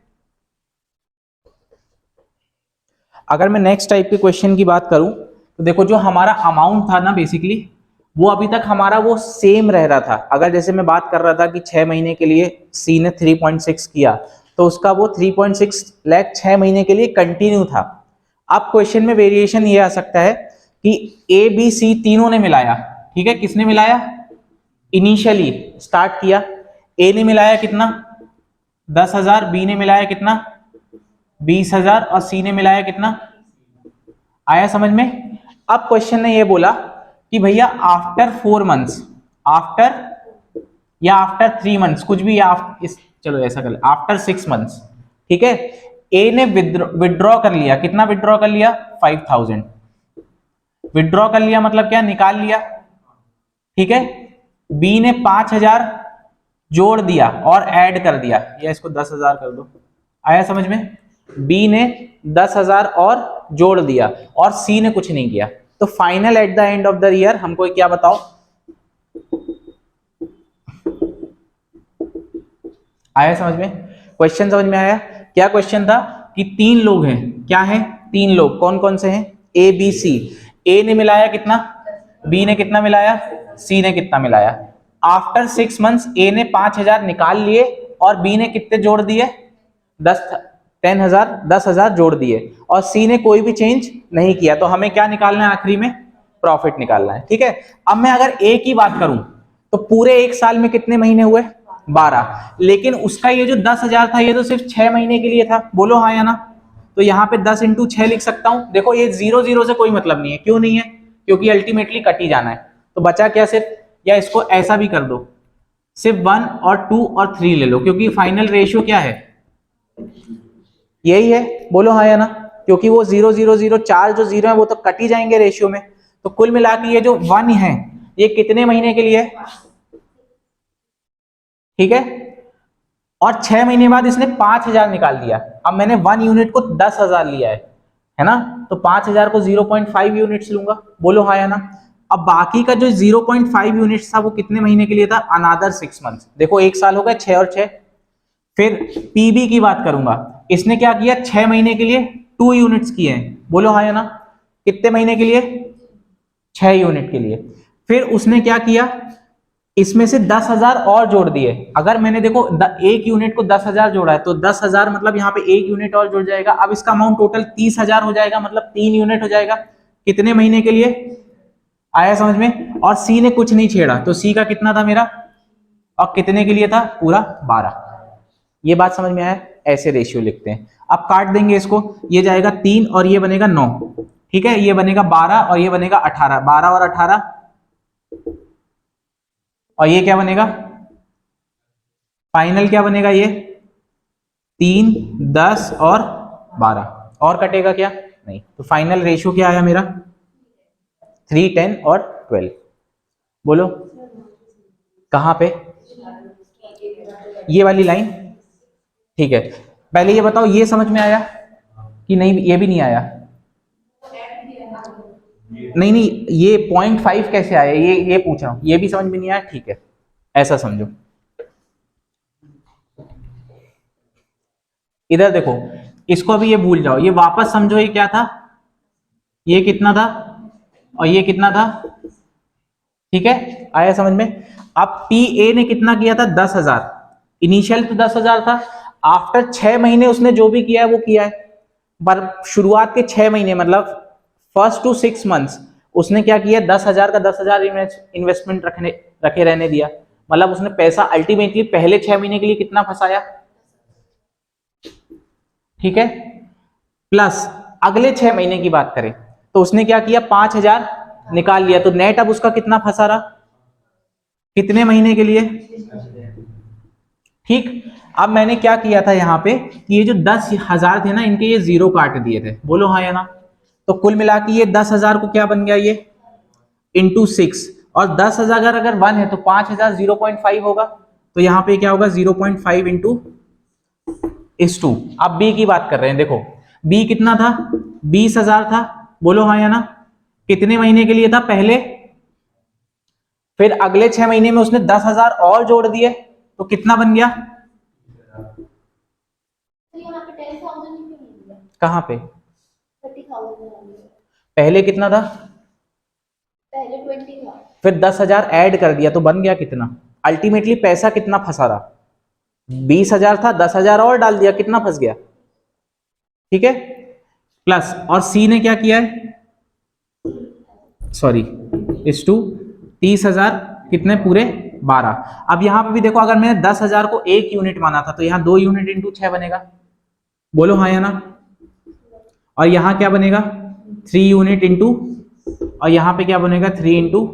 अगर मैं नेक्स्ट टाइप के क्वेश्चन की बात करूं तो देखो जो हमारा अमाउंट था ना बेसिकली, वो अभी तक हमारा वो सेम रह रहा था। अगर जैसे मैं बात कर रहा था कि 6 महीने के लिए सी ने 3.6 किया तो उसका वो 3.6 लाख 6 महीने के लिए कंटिन्यू था। अब क्वेश्चन में वेरिएशन ये आ सकता है कि ए बी सी तीनों ने मिलाया, ठीक है, किसने मिलाया, इनिशियली स्टार्ट किया, ए ने मिलाया कितना 10,000, बी ने मिलाया कितना 20,000 और सी ने मिलाया कितना, आया समझ में। अब क्वेश्चन ने ये बोला कि भैया आफ्टर 4 मंथ्स, आफ्टर या आफ्टर 3 मंथ्स, कुछ भी, या चलो ऐसा कर ले, आफ्टर 6 मंथ्स, ठीक है, ए ने विड्रॉ कर लिया, कितना विड्रॉ कर लिया 5,000, विड्रॉ कर लिया मतलब क्या, निकाल लिया, ठीक है। बी ने 5,000 जोड़ दिया और ऐड कर दिया, या इसको 10,000 कर दो, आया समझ में। बी ने 10,000 और जोड़ दिया और सी ने कुछ नहीं किया, तो final at the end of the year हमको क्या बताओ, आया समझ में, क्वेश्चन समझ में आया। क्या क्वेश्चन था कि 3 लोग हैं, क्या है 3 लोग, कौन कौन से हैं, ए बी सी, ए ने मिलाया कितना, बी ने कितना मिलाया, सी ने कितना मिलाया। आफ्टर 6 मंथ्स ए ने 5,000 निकाल लिए और बी ने कितने जोड़ दिए 10,000 जोड़ दिए, और सी ने कोई भी चेंज नहीं किया। तो हमें क्या निकालना है आखिरी में, प्रॉफिट निकालना है, ठीक है। अब मैं अगर ए की बात करूं तो पूरे 1 साल में कितने महीने हुए 12, लेकिन उसका ये जो 10,000 था ये तो सिर्फ 6 महीने के लिए था, बोलो हाँ या ना। तो यहाँ पे 10 इंटू 6 लिख सकता हूं, देखो ये 0 से कोई मतलब नहीं है, क्यों नहीं है, क्योंकि अल्टीमेटली कट ही जाना है। तो बचा क्या सिर्फ, या इसको ऐसा भी कर दो, सिर्फ 1 और 2 और 3 ले लो, क्योंकि फाइनल रेशियो क्या है यही है, बोलो हाँ या ना, क्योंकि वो 0 0 0 4 जो जीरो है वो तो कट ही जाएंगे रेशियो में। तो कुल मिला के ये जो 1 है ये कितने महीने के लिए है, ठीक है। और 6 महीने बाद इसने 5000 निकाल दिया। अब मैंने 1 यूनिट को 10,000 लिया है ना, तो 5000 को 0.5 यूनिट्स लूंगा, बोलो हाँ या ना। अब बाकी का जो 0.5 यूनिट्स था वो कितने महीने के लिए था, अनादर 6 मंथ्स। देखो 1 साल हो गए, 6 और 6। फिर पीबी की बात करूंगा, इसने क्या किया, 6 महीने के लिए 2 यूनिट्स किए हैं, बोलो हाँ या ना। कितने महीने के लिए, 6 यूनिट के लिए। फिर उसने क्या किया, इसमें से 10,000 और जोड़ दिए। अगर मैंने देखो एक यूनिट को 10,000 जोड़ा है तो 10,000 मतलब यहाँ पे एक यूनिट और जुड़ जाएगा। अब इसका अमाउंट टोटल 30,000 हो जाएगा, मतलब 3 यूनिट हो जाएगा। कितने महीने के लिए, आया समझ में। और सी ने कुछ नहीं छेड़ा, तो सी का कितना था मेरा, और कितने के लिए था, पूरा 12। ये बात समझ में आया, ऐसे रेशियो लिखते हैं। अब काट देंगे इसको, ये जाएगा 3 और ये बनेगा 9, ठीक है। ये बनेगा 12 और ये बनेगा 18, 12 और 18, और ये क्या बनेगा, फाइनल क्या बनेगा, ये 3 10 और 12, और कटेगा क्या, नहीं। तो फाइनल रेशियो क्या आया मेरा, 3 10 और 12। बोलो कहां पे, ये वाली लाइन, ठीक है। पहले ये बताओ, ये समझ में आया कि नहीं, ये भी नहीं आया, नहीं नहीं, ये 0.5 कैसे आया, ये पूछ रहा हूं, ये भी समझ में नहीं आया, ठीक है। ऐसा समझो, इधर देखो, इसको अभी ये भूल जाओ, ये वापस समझो, ये क्या था, ये कितना था और ये कितना था, ठीक है, आया समझ में। अब पी ए ने कितना किया था, 10,000। इनिशियल तो 10,000 था, आफ्टर 6 महीने उसने जो भी किया है वो किया है, पर शुरुआत के 6 महीने मतलब फर्स्ट टू 6 मंथ्स उसने क्या किया, 10,000 का 10,000 इन्वेस्टमेंट रखे रहने दिया। मतलब उसने पैसा अल्टीमेटली पहले 6 महीने के लिए कितना फंसाया, ठीक है। प्लस अगले 6 महीने की बात करें तो उसने क्या किया, 5,000 निकाल लिया, तो नेट अब उसका कितना फंसा रहा, कितने महीने के लिए, ठीक। अब मैंने क्या किया था यहाँ पे कि ये जो 10,000 थे ना, इनके ये 0 काट दिए थे, बोलो हाँ या ना। तो कुल मिला के ये 10,000 को क्या बन गया, ये इंटू 6, और 10,000 अगर 1 है तो 5,000 0.5 होगा, तो यहाँ पे क्या होगा, 0.5 इंटू इस 2। अब बी की बात कर रहे हैं, देखो बी कितना था, 20,000 था, बोलो हाँ या ना। कितने महीने के लिए था पहले, फिर अगले 6 महीने में उसने 10,000 और जोड़ दिए, तो कितना बन गया, तो यहाँ पे 10,000 ही क्यों नहीं दिया? कहां पे, 30,000 पहले कितना था, पहले 20 था। फिर 10,000 ऐड कर दिया तो बन गया कितना, अल्टीमेटली पैसा कितना फंसा रहा, 20,000 था, 10,000 और डाल दिया, कितना फंस गया, ठीक है। प्लस, और सी ने क्या किया है, सॉरी इस टू 30,000 कितने पूरे 12। अब यहां पे भी देखो, अगर मैंने 10,000 को 1 यूनिट माना था तो यहाँ 2 यूनिट इंटू 6 बनेगा, बोलो हाँ या ना। और यहां क्या बनेगा, 3 यूनिट इंटू, और यहां पे क्या बनेगा, 3 इंटू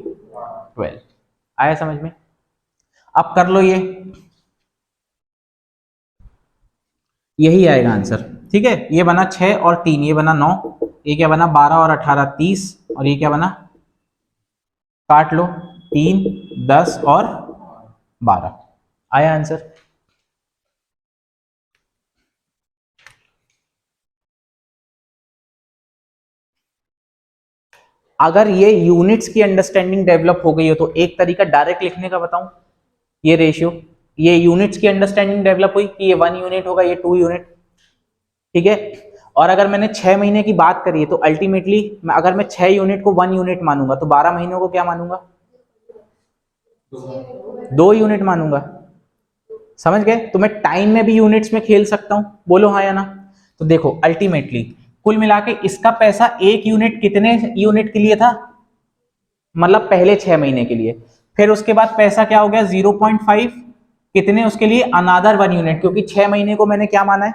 12। आया समझ में। अब कर लो, ये यही आएगा आंसर, ठीक है। ये बना 6 और 3, ये बना 9, ये क्या बना 12 और 18 30, और ये क्या बना, काट लो 3 10 और 12। आया आंसर। अगर ये यूनिट्स की अंडरस्टैंडिंग डेवलप हो गई हो तो एक तरीका डायरेक्ट लिखने का बताऊं, ये रेशियो, ये यूनिट्स की अंडरस्टैंडिंग डेवलप हुई कि ये 1 यूनिट होगा, ये 2 यूनिट, ठीक है। और अगर मैंने 6 महीने की बात करी है तो अल्टीमेटली अगर मैं 6 यूनिट को 1 यूनिट मानूंगा तो 12 महीनों को क्या मानूंगा, 2 यूनिट मानूंगा, समझ गए। तो मैं टाइम में भी यूनिट्स में खेल सकता हूं, बोलो हाँ या ना। तो देखो अल्टीमेटली कुल मिला के इसका पैसा 1 यूनिट कितने यूनिट के लिए था, मतलब पहले 6 महीने के लिए। फिर उसके बाद पैसा क्या हो गया, 0.5 कितने उसके लिए, अनादर 1 यूनिट, क्योंकि 6 महीने को मैंने क्या माना है।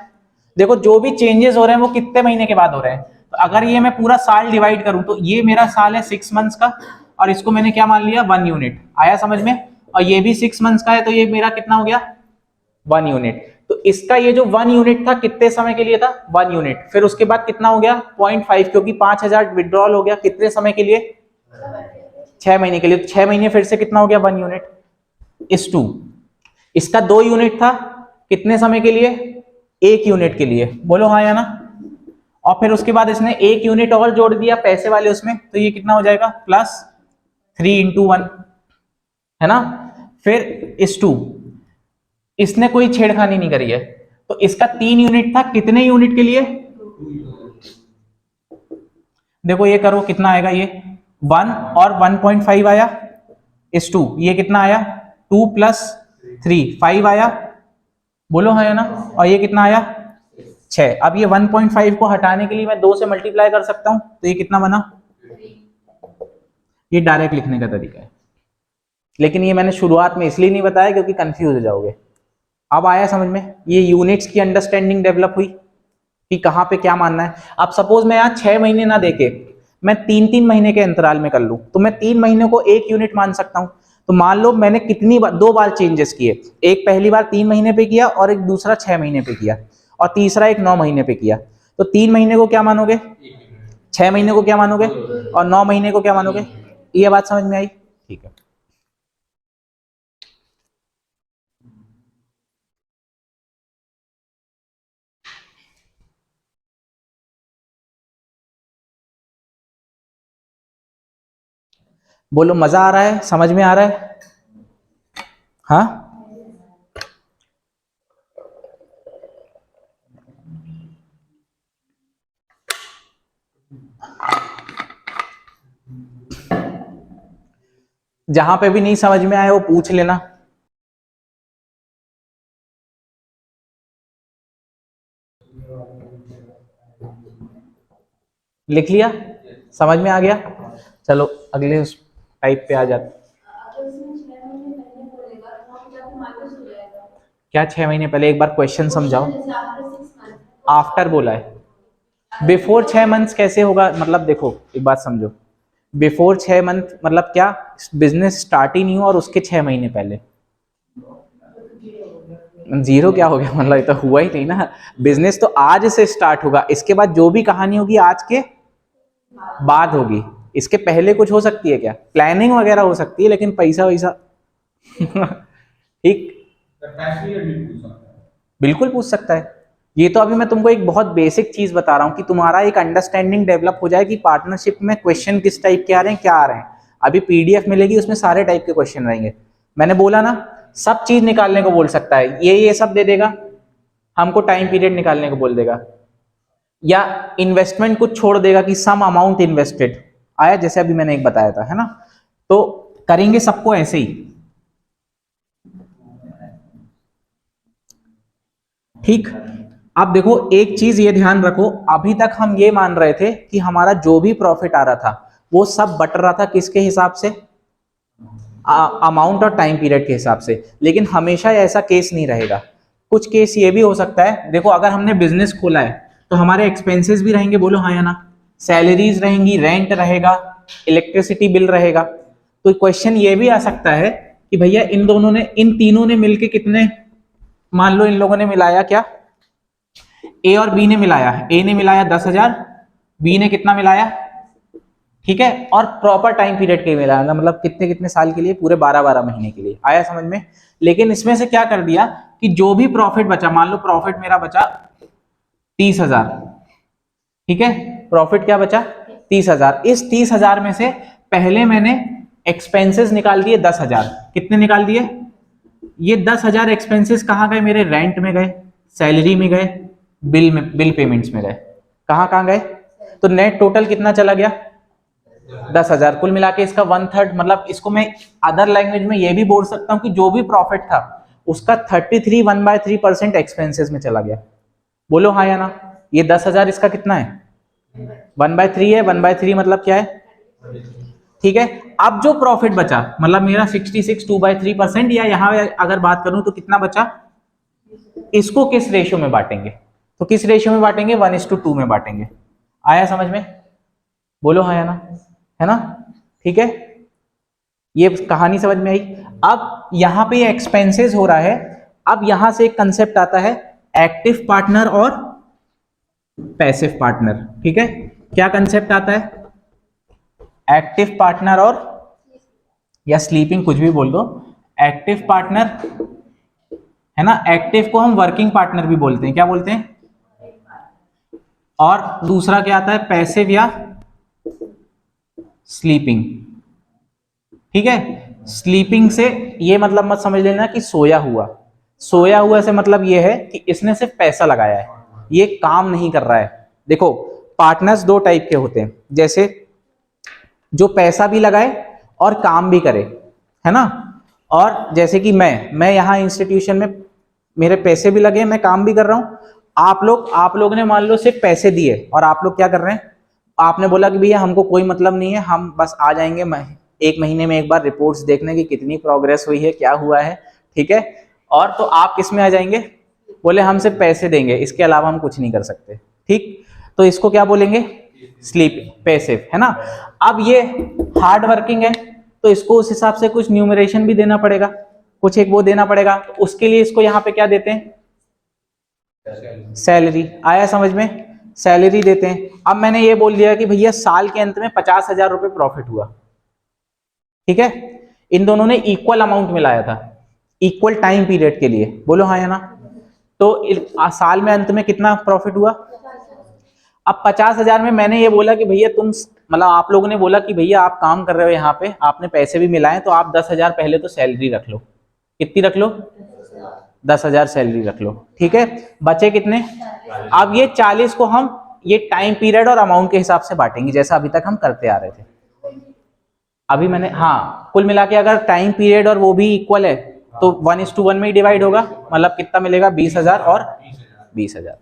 देखो जो भी चेंजेस हो रहे हैं वो कितने महीने के बाद हो रहे हैं, तो अगर ये मैं पूरा साल डिवाइड करूं तो ये मेरा साल है 6 मंथ्स का, और इसको मैंने क्या मान लिया, 1 यूनिट। आया समझ में। और ये भी 6 मंथ्स का है तो ये मेरा कितना हो गया, 1 यूनिट। तो इसका ये जो 1 यूनिट था कितने समय के लिए था, 1 यूनिट, फिर उसके बाद कितना हो गया 0.5, क्योंकि 5000 विड्रॉल हो गया, कितने समय के लिए 6 महीने के लिए, तो 6 महीने फिर से कितना हो गया 1 यूनिट इस 2। इसका 2 यूनिट था कितने समय के लिए, 1 यूनिट के लिए, बोलो हाँ या ना। और फिर उसके बाद इसने 1 यूनिट और जोड़ दिया पैसे वाले उसमें, तो ये कितना हो जाएगा +3 × 1, है ना। फिर इस 2, इसने कोई छेड़खानी नहीं करी है, तो इसका 3 यूनिट था कितने यूनिट के लिए, देखो ये करो कितना आएगा, ये 1 और 1.5 आया इस 2, ये कितना आया 2 + 3 5 आया, बोलो हाँ या ना। और ये कितना आया 6। अब ये 1.5 को हटाने के लिए मैं 2 से मल्टीप्लाई कर सकता हूं, तो ये कितना बना, ये डायरेक्ट लिखने का तरीका है, लेकिन ये मैंने शुरुआत में इसलिए नहीं बताया क्योंकि कंफ्यूज हो जाओगे। अब आया समझ में, ये यूनिट्स की अंडरस्टैंडिंग डेवलप हुई कि कहाँ पे क्या मानना है। अब सपोज मैं यहाँ 6 महीने ना देके मैं 3-3 महीने के अंतराल में कर लूं, तो मैं 3 महीने को 1 यूनिट मान सकता हूं। तो मान लो मैंने कितनी बार, 2 बार चेंजेस किए, एक पहली बार 3 महीने पे किया और एक दूसरा 6 महीने पे किया और तीसरा एक 9 महीने पे किया, तो 3 महीने को क्या मानोगे, 6 महीने को क्या मानोगे और 9 महीने को क्या मानोगे। ये बात समझ में आई, ठीक है। बोलो मजा आ रहा है, समझ में आ रहा है, हाँ। जहां पे भी नहीं समझ में आए वो पूछ लेना। लिख लिया, समझ में आ गया, चलो अगले उस टाइप पे आ जाते। अगर उसमें 6 महीने पहले बोलेगा तो वहाँ पे जाके माइनस हो जाएगा। क्या 6 महीने पहले, एक बार क्वेश्चन समझाओ। जैसे आफ्टर 6 मंथ, आफ्टर बोला है, बिफोर 6 मंथ्स कैसे होगा, मतलब देखो एक बात समझो, बिफोर 6 मंथ मतलब क्या, बिजनेस स्टार्ट ही नहीं हुआ और उसके 6 महीने पहले, जीरो क्या हो गया, मतलब ये तो हुआ ही नहीं ना। बिजनेस तो आज से स्टार्ट होगा, इसके बाद जो भी कहानी होगी आज के बाद होगी, इसके पहले कुछ हो सकती है क्या, प्लानिंग वगैरह हो सकती है, लेकिन पैसा वैसा ठीक, बिल्कुल पूछ सकता है। ये तो अभी मैं तुमको एक बहुत बेसिक चीज बता रहा हूं कि तुम्हारा एक अंडरस्टैंडिंग डेवलप हो जाए कि पार्टनरशिप में क्वेश्चन किस टाइप के आ रहे हैं, क्या आ रहे हैं। अभी पीडीएफ मिलेगी, उसमें सारे टाइप के क्वेश्चन रहेंगे। मैंने बोला ना, सब चीज निकालने को बोल सकता है, ये सब दे देगा, हमको टाइम पीरियड निकालने को बोल देगा, या इन्वेस्टमेंट कुछ छोड़ देगा कि सम अमाउंट इन्वेस्टेड आया, जैसे अभी मैंने एक बताया था, है ना। तो करेंगे सबको ऐसे ही, ठीक। अब देखो एक चीज ये ध्यान रखो, अभी तक हम ये मान रहे थे कि हमारा जो भी प्रॉफिट आ रहा था वो सब बट रहा था किसके हिसाब से, अमाउंट और टाइम पीरियड के हिसाब से। लेकिन हमेशा ऐसा केस नहीं रहेगा, कुछ केस ये भी हो सकता है। देखो अगर हमने बिजनेस खोला है तो हमारे एक्सपेंसेस भी रहेंगे, बोलो हाँ या ना, सैलरीज रहेंगी, रेंट रहेगा, इलेक्ट्रिसिटी बिल रहेगा। तो क्वेश्चन ये भी आ सकता है कि भैया इन दोनों ने, इन तीनों ने मिलके कितने, मान लो इन लोगों ने मिलाया क्या, ए और बी ने मिलाया, ए ने मिलाया 10,000, बी ने कितना मिलाया, ठीक है, और प्रॉपर टाइम पीरियड के मिलाया, मतलब कितने कितने साल के लिए, पूरे 12-12 महीने के लिए, आया समझ में। लेकिन इसमें से क्या कर दिया कि जो भी प्रॉफिट बचा, मान लो प्रॉफिट मेरा बचा 30,000, ठीक है, प्रॉफिट क्या बचा 30,000, इस 30,000 में से पहले मैंने एक्सपेंसेस निकाल दिए 10,000, कितने निकाल दिए, ये 10,000 एक्सपेंसेस कहाँ गए मेरे, रेंट में गए, सैलरी में गए, बिल में, बिल पेमेंट्स में गए, कहाँ कहाँ गए। तो नेट टोटल कितना चला गया 10,000, कुल मिला के इसका 1/3, मतलब इसको मैं अदर लैंग्वेज में ये भी बोल सकता हूँ कि जो भी प्रॉफिट था उसका 33 1/3% एक्सपेंसेस में चला गया, बोलो हाँ या ना। ये 10,000 इसका कितना है 1/3 है, 1/3 मतलब क्या है, ठीक है। अब जो प्रॉफिट बचा, मतलब मेरा 66 2/3%, या यहाँ अगर बात करूं तो कितना बचा, इसको किस रेशियो में बांटेंगे, तो किस रेशियो में बांटेंगे, 1:2 में बांटेंगे, आया समझ में, बोलो हाँ या ना, है ना, ठीक है। ये कहानी समझ में आई। अब यहाँ पे एक्सपेंसेस हो रहा है अब यहां से एक कंसेप्ट आता है एक्टिव पार्टनर और पैसिव पार्टनर। ठीक है, क्या कंसेप्ट आता है? एक्टिव पार्टनर और या स्लीपिंग, कुछ भी बोल दो। एक्टिव पार्टनर है ना, एक्टिव को हम वर्किंग पार्टनर भी बोलते हैं, क्या बोलते हैं? और दूसरा क्या आता है? पैसिव या स्लीपिंग। ठीक है, स्लीपिंग से ये मतलब मत समझ लेना कि सोया हुआ। सोया हुआ से मतलब ये है कि इसने सिर्फ पैसा लगाया है, ये काम नहीं कर रहा है। देखो, पार्टनर्स दो टाइप के होते हैं, जैसे जो पैसा भी लगाए और काम भी करे, है ना। और जैसे कि मैं यहाँ इंस्टीट्यूशन में मेरे पैसे भी लगे, मैं काम भी कर रहा हूँ। आप लोग ने मान लो सिर्फ पैसे दिए और आप लोग क्या कर रहे हैं? आपने बोला कि भैया हमको कोई मतलब नहीं है, हम बस आ जाएंगे 1 महीने में एक बार रिपोर्ट्स देखने की कितनी प्रोग्रेस हुई है, क्या हुआ है। ठीक है, और तो आप किस में आ जाएंगे? बोले हम सिर्फ पैसे देंगे, इसके अलावा हम कुछ नहीं कर सकते। ठीक, तो इसको क्या बोलेंगे? स्लीप, पैसिव, है ना। अब ये हार्ड वर्किंग है, तो इसको उस हिसाब से कुछ न्यूमरेशन भी देना पड़ेगा, कुछ एक वो देना पड़ेगा। तो उसके लिए इसको यहाँ पे क्या देते हैं? सैलरी। आया समझ में? सैलरी देते हैं। अब मैंने ये बोल दिया कि भैया साल के अंत में 50,000 रुपए प्रॉफिट हुआ। ठीक है, इन दोनों ने इक्वल अमाउंट मिलाया था, इक्वल टाइम पीरियड के लिए। बोलो हाँ या ना। तो साल में अंत में कितना प्रॉफिट हुआ? अब 50,000 में मैंने ये बोला कि भैया तुम, मतलब आप लोगों ने बोला कि भैया आप काम कर रहे हो यहाँ पे, आपने पैसे भी मिलाए, तो आप 10,000 पहले तो सैलरी रख लो। कितनी रख लो? 10,000 सैलरी रख लो। ठीक है, बचे कितने? अब ये 40 को हम ये टाइम पीरियड और अमाउंट के हिसाब से बांटेंगे, जैसा अभी तक हम करते आ रहे थे। अभी मैंने, हाँ, कुल मिला के अगर टाइम पीरियड और वो भी इक्वल है तो 1:1 में ही डिवाइड होगा, मतलब कितना मिलेगा? 20,000 और 20,000।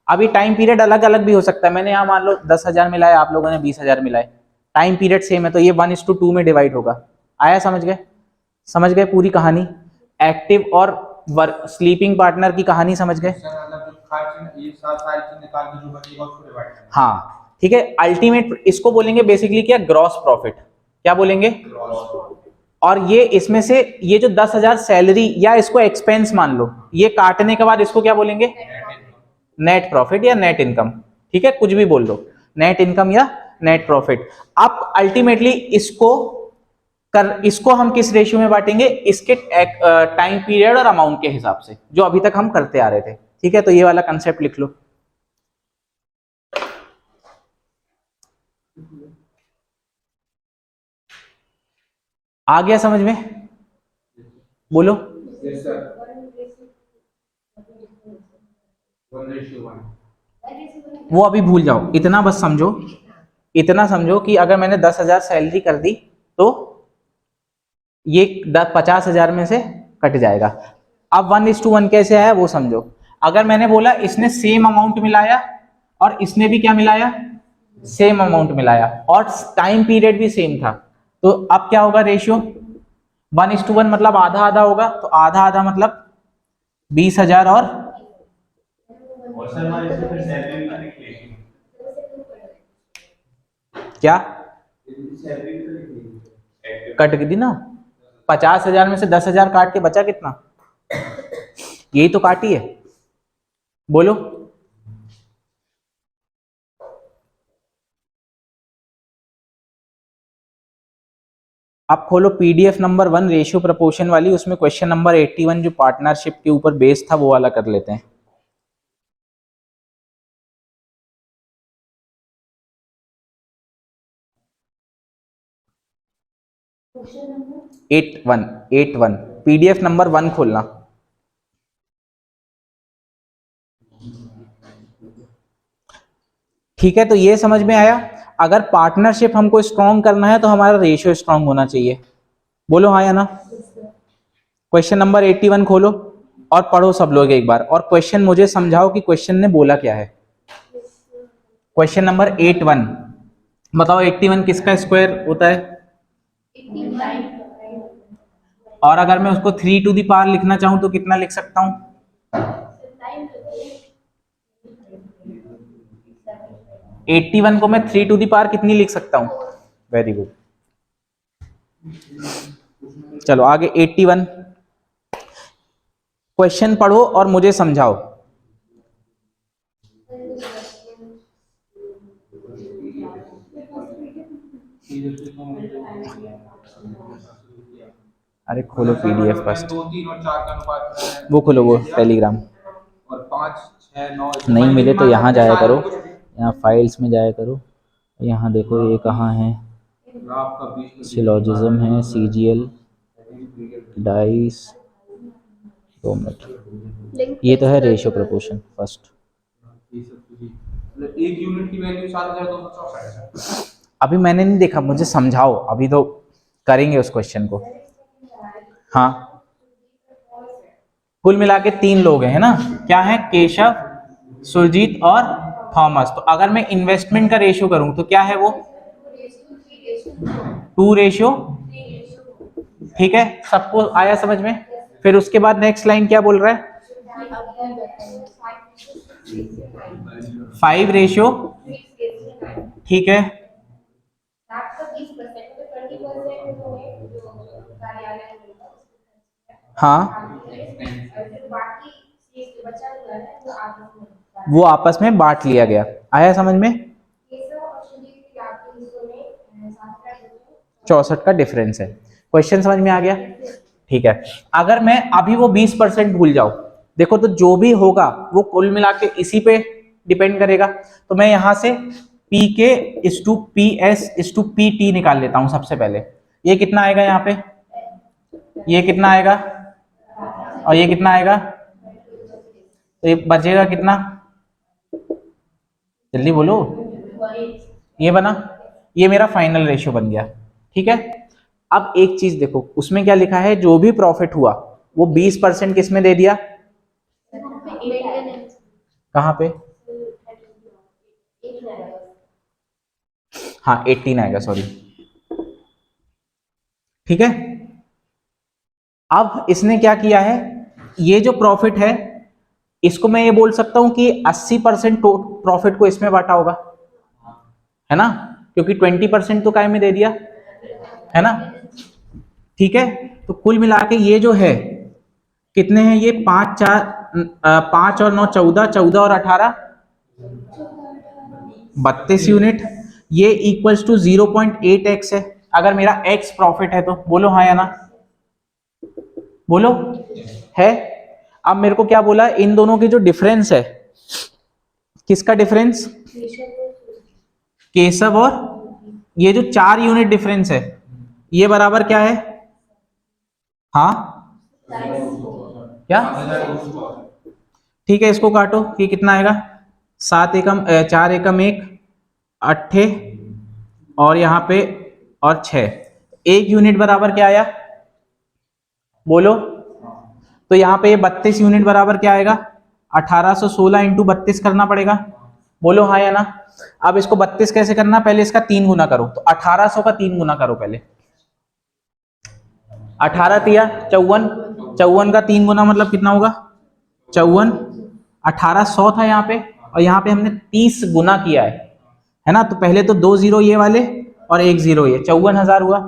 अभी टाइम पीरियड अलग अलग भी हो सकता है, मैंने यहाँ मान लो 10,000 मिलाया, आप लोगों ने 20,000 मिलाए, टाइम पीरियड सेम है, तो ये 1:2 में डिवाइड होगा। आया समझ गए? समझ गए पूरी कहानी? एक्टिव और स्लीपिंग पार्टनर की कहानी समझ गए? हाँ, ठीक है। अल्टीमेट इसको बोलेंगे बेसिकली क्या? Gross profit. क्या बोलेंगे? और ये इसमें से ये जो 10,000 सैलरी या इसको एक्सपेंस मान लो, ये काटने के बाद इसको क्या बोलेंगे? नेट प्रॉफिट या नेट इनकम। ठीक है, कुछ भी बोल दो, नेट इनकम या नेट प्रॉफिट। अब अल्टीमेटली इसको हम किस रेशियो में बांटेंगे? इसके टाइम पीरियड और अमाउंट के हिसाब से, जो अभी तक हम करते आ रहे थे। ठीक है, तो ये वाला कंसेप्ट लिख लो। आ गया समझ में? बोलो। वो अभी भूल जाओ, इतना बस समझो, इतना समझो कि अगर मैंने 10,000 सैलरी कर दी तो ये 50,000 में से कट जाएगा। अब 1:1 कैसे आया वो समझो। अगर मैंने बोला इसने सेम अमाउंट मिलाया और इसने भी क्या मिलाया? सेम अमाउंट मिलाया, और टाइम पीरियड भी सेम था, तो अब क्या होगा रेशियो? 1:1 मतलब आधा आधा होगा, तो आधा आधा मतलब 20,000 और क्या कट गई ना। 50,000 में से 10,000 काट के बचा कितना? यही तो काटी है। बोलो। आप खोलो पीडीएफ नंबर 1 रेशियो प्रपोर्शन वाली, उसमें क्वेश्चन नंबर 81 जो पार्टनरशिप के ऊपर बेस था वो वाला कर लेते हैं। क्वेश्चन 81 पीडीएफ नंबर 1 खोलना। ठीक है, तो ये समझ में आया। अगर पार्टनरशिप हमको स्ट्रॉन्ग करना है तो हमारा रेशियो स्ट्रॉन्ग होना चाहिए। बोलो हाँ या ना। क्वेश्चन नंबर 81 खोलो और पढ़ो सब लोग एक बार, और क्वेश्चन मुझे समझाओ कि क्वेश्चन ने बोला क्या है। क्वेश्चन नंबर 81 बताओ, 81 किसका स्क्वायर होता है? और अगर मैं उसको 3 टू दी पावर लिखना चाहूं तो कितना लिख सकता हूं? 81 को मैं 3 टू दी पावर कितनी लिख सकता हूं? Very good. चलो आगे 81। क्वेश्चन पढ़ो और मुझे समझाओ। अरे खोलो पीडीएफ फर्स्ट, 2, 3 और 4 का अनुपात है, वो खोलो वो टेलीग्राम। और 5, 6, 9 नहीं मिले तो यहाँ जाया करो, यहाँ फाइल्स में जाया करो, यहाँ देखो ये कहाँ है, सिलोजिज्म है, सीजीएल, डाइस, 2 मिनट, ये तो है रेशियो प्रोपोर्शन फर्स्ट। एक यूनिट की वैल्यू 7264 है। अभी मैंने नहीं देखा, मुझे समझाओ, अभी तो करेंगे उस क्वेश्चन को। हाँ, कुल मिला के 3 लोग हैं, है ना? क्या है? केशव, सुरजीत और थॉमस। तो अगर मैं इन्वेस्टमेंट का रेशियो करूं तो क्या है वो? 2:3। ठीक है, सबको आया समझ में? फिर उसके बाद नेक्स्ट लाइन क्या बोल रहा है? 5:, ठीक है। हाँ, वो आपस में बांट लिया गया। आया समझ में? 64 का डिफरेंस है। क्वेश्चन समझ में आ गया? ठीक है। अगर मैं अभी वो 20% भूल जाऊं, देखो तो जो भी होगा वो कुल मिला के इसी पे डिपेंड करेगा। तो मैं यहां से पी के इस टू पी एस इस टू पी टी निकाल लेता हूं सबसे पहले। ये कितना आएगा यहाँ पे? ये कितना आएगा? और ये कितना आएगा? तो ये बचेगा कितना? जल्दी बोलो। ये बना, ये मेरा फाइनल रेशियो बन गया। ठीक है। अब एक चीज देखो, उसमें क्या लिखा है? जो भी प्रॉफिट हुआ वो 20% किस में दे दिया? कहां पे? हाँ 18 आएगा, सॉरी। ठीक है। अब इसने क्या किया है? ये जो प्रॉफिट है इसको मैं ये बोल सकता हूं कि 80% प्रॉफिट को इसमें बांटा होगा, है ना? क्योंकि 20% तो काय में दे दिया, है ना? ठीक है। तो कुल मिला के ये जो है कितने हैं? ये 5 और 9 14, 14 और 18 32 यूनिट। ये इक्वल्स टू 0.8x है। अगर मेरा x प्रॉफिट है तो बोलो हाँ या ना, बोलो है। अब मेरे को क्या बोला? इन दोनों की जो डिफरेंस है, किसका डिफरेंस? केशव और ये जो 4 यूनिट डिफरेंस है, ये बराबर क्या है? हाँ क्या? ठीक है, इसको काटो, ये कितना आएगा? 7 एकम 4 एकम 1 8 और यहाँ पे और 6, 1 यूनिट बराबर क्या आया? बोलो। तो यहाँ पे 32 यूनिट बराबर क्या आएगा? 1816 इंटू 32 करना पड़ेगा। बोलो हाँ या ना। अब इसको 32 कैसे करना? पहले इसका 3 गुना करो। तो 1800 का 3 गुना करो पहले। 18 तिया 54, 54 का 3 गुना मतलब कितना होगा? 54। 1800 था यहाँ पे, और यहाँ पे हमने 30 गुना किया है ना? तो पहले तो 2 जीरो ये वाले और 1 जीरो ये, 54,000 हुआ।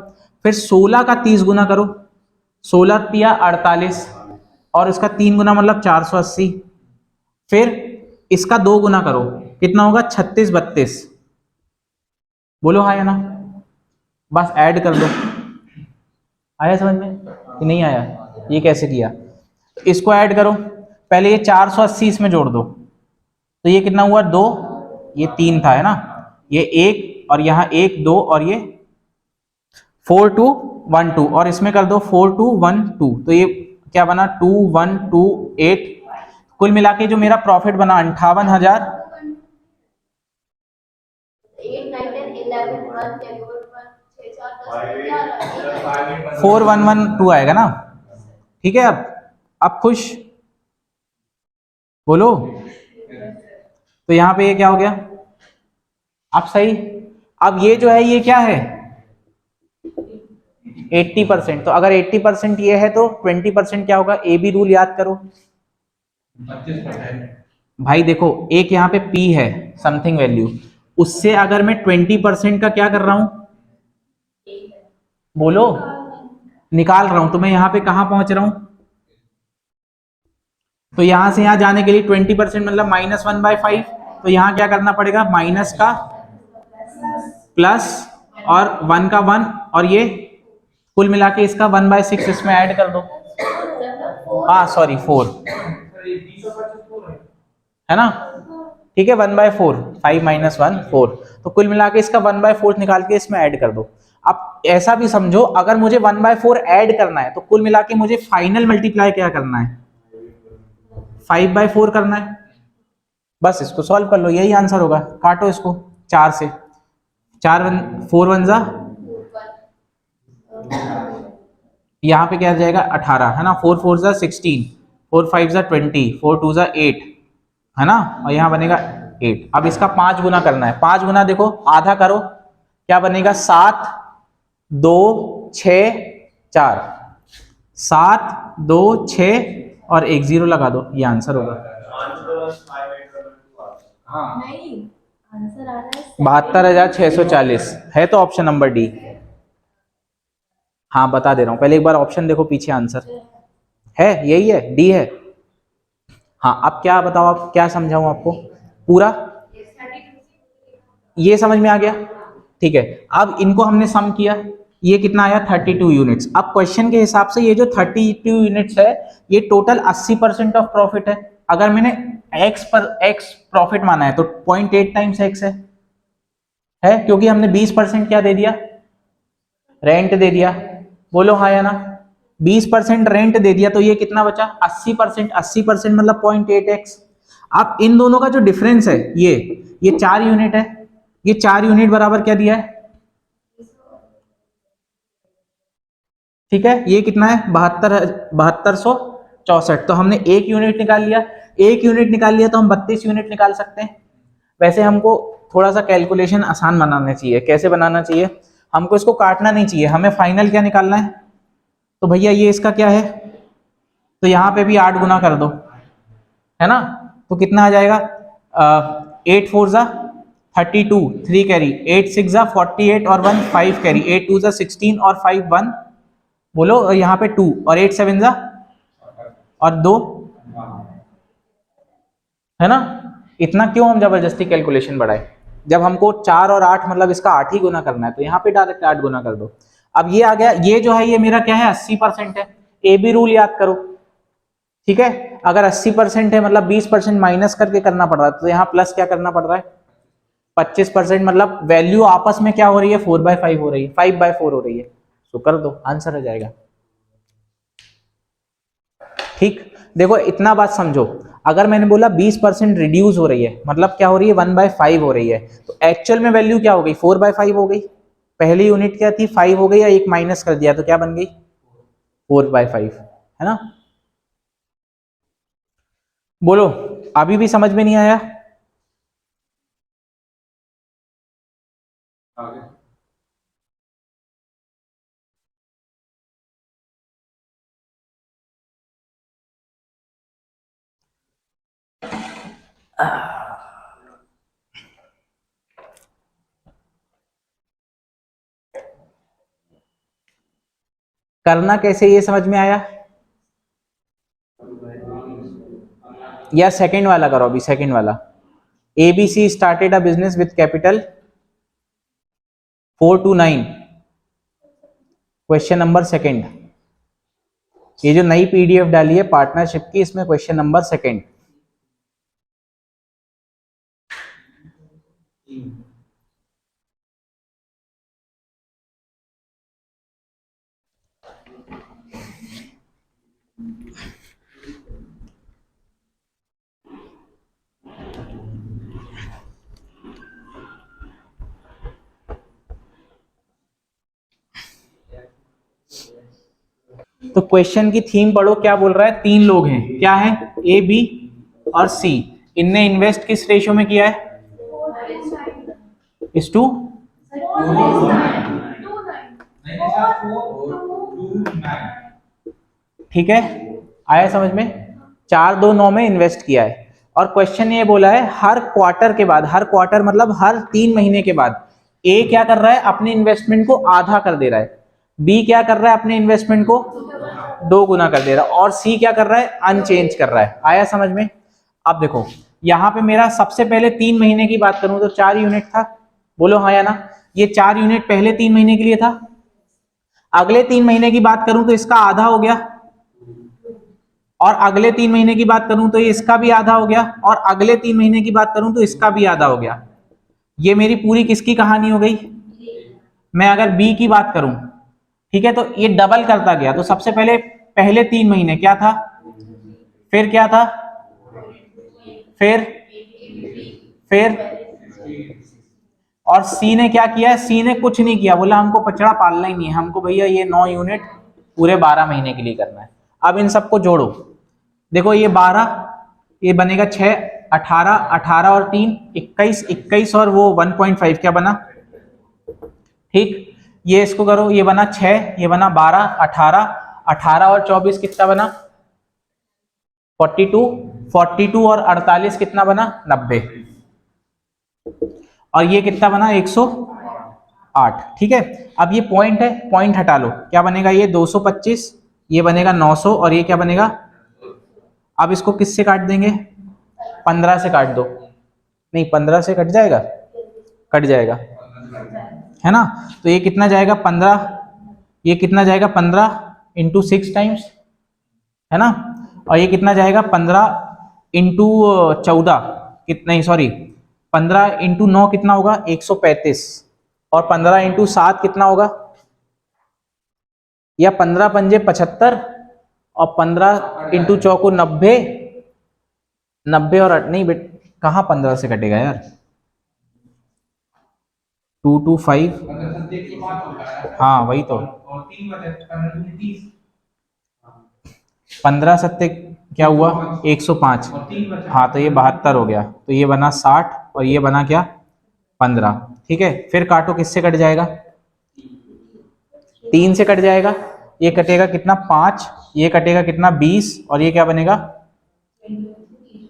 फिर 16 का 30 गुना करो, 16 तिया 48 और उसका 3 गुना मतलब 480। फिर इसका 2 गुना करो, कितना होगा? 36 32। बोलो हाँ या ना। बस ऐड कर दो। आया समझ में कि नहीं आया? ये कैसे किया? इसको ऐड करो, पहले ये 480 इसमें जोड़ दो, तो ये कितना हुआ? 2, ये 3 था, है ना? ये 1 और यहाँ 1 2 और ये 4 2 1 2 और इसमें कर दो 4 2 1 2, तो ये क्या बना? 2 1 2 8। कुल मिला के जो मेरा प्रॉफिट बना 58,000 4112 आएगा ना? ठीक है। अब खुश बोलो। तो यहाँ पे ये क्या हो गया? अब सही। अब ये जो है ये क्या है? 80%। तो अगर 80% ये है तो 20% क्या होगा? ए बी रूल याद करो 25%। भाई। देखो एक यहाँ पे P है समथिंग वैल्यू, उससे अगर मैं 20% का क्या कर रहा हूं? बोलो निकाल रहा हूं, तो मैं यहाँ पे कहां पहुंच रहा हूं? तो यहां से यहां जाने के लिए 20% मतलब -1/5, तो यहां क्या करना पड़ेगा, माइनस का प्लस और 1 का 1, और ये कुल मिला के इसका 1/6 इसमें ऐड कर दो। हाँ सॉरी 4 है ना, ठीक है 1/4, 5 - 1 4, तो कुल मिला के इसका 1/4 निकाल के इसमें ऐड कर दो। अब ऐसा भी समझो, अगर मुझे 1/4 ऐड करना है तो कुल मिला के मुझे फाइनल मल्टीप्लाई क्या करना है, 5/4 करना है। बस इसको सॉल्व कर लो, यही आंसर होगा। काटो इसको 4 से, 4 1 जा, यहाँ पे क्या आ जाएगा 18 है ना, 4 4 जा 16, 4 5 जा 20, 4 2 जा 8 है ना, और यहाँ बनेगा 8। अब इसका 5 गुना करना है, 5 गुना देखो आधा करो, क्या बनेगा 7 2 6 4, 7 2 6 और 1 0 लगा दो, ये आंसर होगा। हाँ नहीं, आंसर आ रहा है 72,640 है, तो ऑप्शन नंबर डी। हाँ बता दे रहा हूं, पहले एक बार ऑप्शन देखो पीछे, आंसर है यही है, डी है। हाँ अब क्या बताओ, आप क्या समझाऊं आपको पूरा, ये समझ में आ गया, ठीक है। अब इनको हमने सम किया, ये कितना आया 32 यूनिट्स। अब क्वेश्चन के हिसाब से ये जो 32 यूनिट्स है ये टोटल 80% ऑफ प्रॉफिट है। अगर मैंने x पर x प्रॉफिट माना है तो 0.8 टाइम्स x है, क्योंकि हमने 20% क्या दे दिया, रेंट दे दिया। बोलो हाँ या ना, 20% रेंट दे दिया, तो ये कितना बचा 80%, 80% मतलब 0.8x। अब इन दोनों का जो डिफरेंस है ये 4 यूनिट है, ये 4 यूनिट बराबर क्या दिया है, ठीक है, ये कितना है 72,64। तो हमने 1 यूनिट निकाल लिया, 1 यूनिट निकाल लिया तो हम 32 यूनिट निकाल सकते हैं। वैसे हमको थोड़ा सा कैलकुलेशन आसान बनाना चाहिए। कैसे बनाना चाहिए, हमको इसको काटना नहीं चाहिए, हमें फाइनल क्या निकालना है। तो भैया ये इसका क्या है, तो यहाँ पे भी 8 गुना कर दो, है ना, तो कितना आ जाएगा 8 4 जा 32, 3 कैरी, 8 6 जा 48 और 1 5 कैरी, 8 2 जा 16 और 5 1, बोलो यहाँ पे 2 और 8 7 जा और 2, है ना। इतना क्यों हम जबरदस्ती कैलकुलेशन बढ़ाए, जब हमको 4 और 8 मतलब इसका 8 ही गुना करना है, तो यहाँ पे डायरेक्ट 8 गुना कर दो। अब ये आ गया, ये जो है ये मेरा क्या है 80% है। ए बी रूल याद करो, ठीक है। अगर 80% है मतलब 20% माइनस करके करना पड़ रहा है, तो यहाँ प्लस क्या करना पड़ रहा है 25%, मतलब वैल्यू आपस में क्या हो रही है 4/5 हो रही है, 5/4 हो रही है, तो कर दो आंसर आ जाएगा। ठीक, देखो इतना बात समझो, अगर मैंने बोला 20% रिड्यूस हो रही है मतलब क्या हो रही है 1/5 हो रही है, तो एक्चुअल में वैल्यू क्या हो गई 4/5 हो गई। पहली यूनिट क्या थी 5 हो गई, या एक माइनस कर दिया तो क्या बन गई 4/5, है ना। बोलो अभी भी समझ में नहीं आया, आगे करना कैसे ये समझ में आया, या सेकंड वाला करो अभी, सेकंड वाला ABC started a business with capital 429, question number second. ये जो नई PDF डाली है पार्टनरशिप की, इसमें क्वेश्चन नंबर सेकंड। तो क्वेश्चन की थीम पढ़ो, क्या बोल रहा है, 3 लोग हैं, क्या है A B और C, इनने इन्वेस्ट किस रेशियो में किया है, इस टू, ठीक है, आया समझ में, 4 2 9 में इन्वेस्ट किया है। और क्वेश्चन ये बोला है हर क्वार्टर के बाद, हर क्वार्टर मतलब हर 3 महीने के बाद ए क्या कर रहा है अपने इन्वेस्टमेंट को आधा कर दे रहा है, बी क्या कर रहा है अपने इन्वेस्टमेंट को 2 गुना कर दे रहा है, और सी क्या कर रहा है, अनचेंज कर रहा है। आया समझ में? अब देखो यहाँ पे मेरा सबसे पहले 3 महीने की बात करूं तो 4 यूनिट था, बोलो हाँ या ना। ये 4 यूनिट पहले 3 महीने के लिए था। अगले 3 महीने की बात करूं तो इसका आधा हो गया, और अगले 3 महीने की बात करूं तो ये इसका भी आधा हो गया, और अगले 3 महीने की बात करूं तो इसका भी आधा हो गया। ये मेरी पूरी किसकी कहानी हो गई? मैं अगर बी की बात करूं, ठीक है, तो ये डबल करता गया। तो सबसे पहले 3 महीने क्या था, फिर क्या था, फिर और सी ने क्या किया? सी ने कुछ नहीं किया, बोला हमको पचड़ा पालना ही नहीं है, हमको भैया ये 9 यूनिट पूरे 12 महीने के लिए करना है। अब इन सबको जोड़ो, देखो ये 12, ये बनेगा 6, 18, 18 और 3 21, 21 और वो 1.5 क्या बना, ठीक। ये इसको करो, ये बना 6, ये बना 12, 18, 18 और 24 कितना बना, 42, 42 और 48 कितना बना, 90, और ये कितना बना, 108। ठीक है, अब ये पॉइंट है, पॉइंट हटा लो, क्या बनेगा, ये 225, ये बनेगा 900, और ये क्या बनेगा। अब इसको किससे काट देंगे, 15 से काट दो, नहीं 15 से कट जाएगा, कट जाएगा, है ना। तो ये कितना जाएगा 15, ये कितना जाएगा 15 इंटू 6 टाइम्स, है ना, और ये कितना जाएगा 15 इंटू 14 कितना, नहीं सॉरी 15 इंटू 9 कितना होगा, 135, और 15 इंटू 7 कितना होगा, या 15 पंजे 75, और 15 इंटू चौको 90, 90 और 8 नहीं बेट, कहाँ 15 से कटेगा यार, 225, 105 होता है। हाँ वही तो, और 3 बचे 15 15 सत्ते क्या हुआ, 105, और 3 बचे। हाँ तो ये 72 हो गया, तो ये बना 60, और ये बना क्या 15। ठीक है, फिर काटो, किससे कट जाएगा, 3 से कट जाएगा, ये कटेगा कितना 5, ये कटेगा कितना 20, और ये क्या बनेगा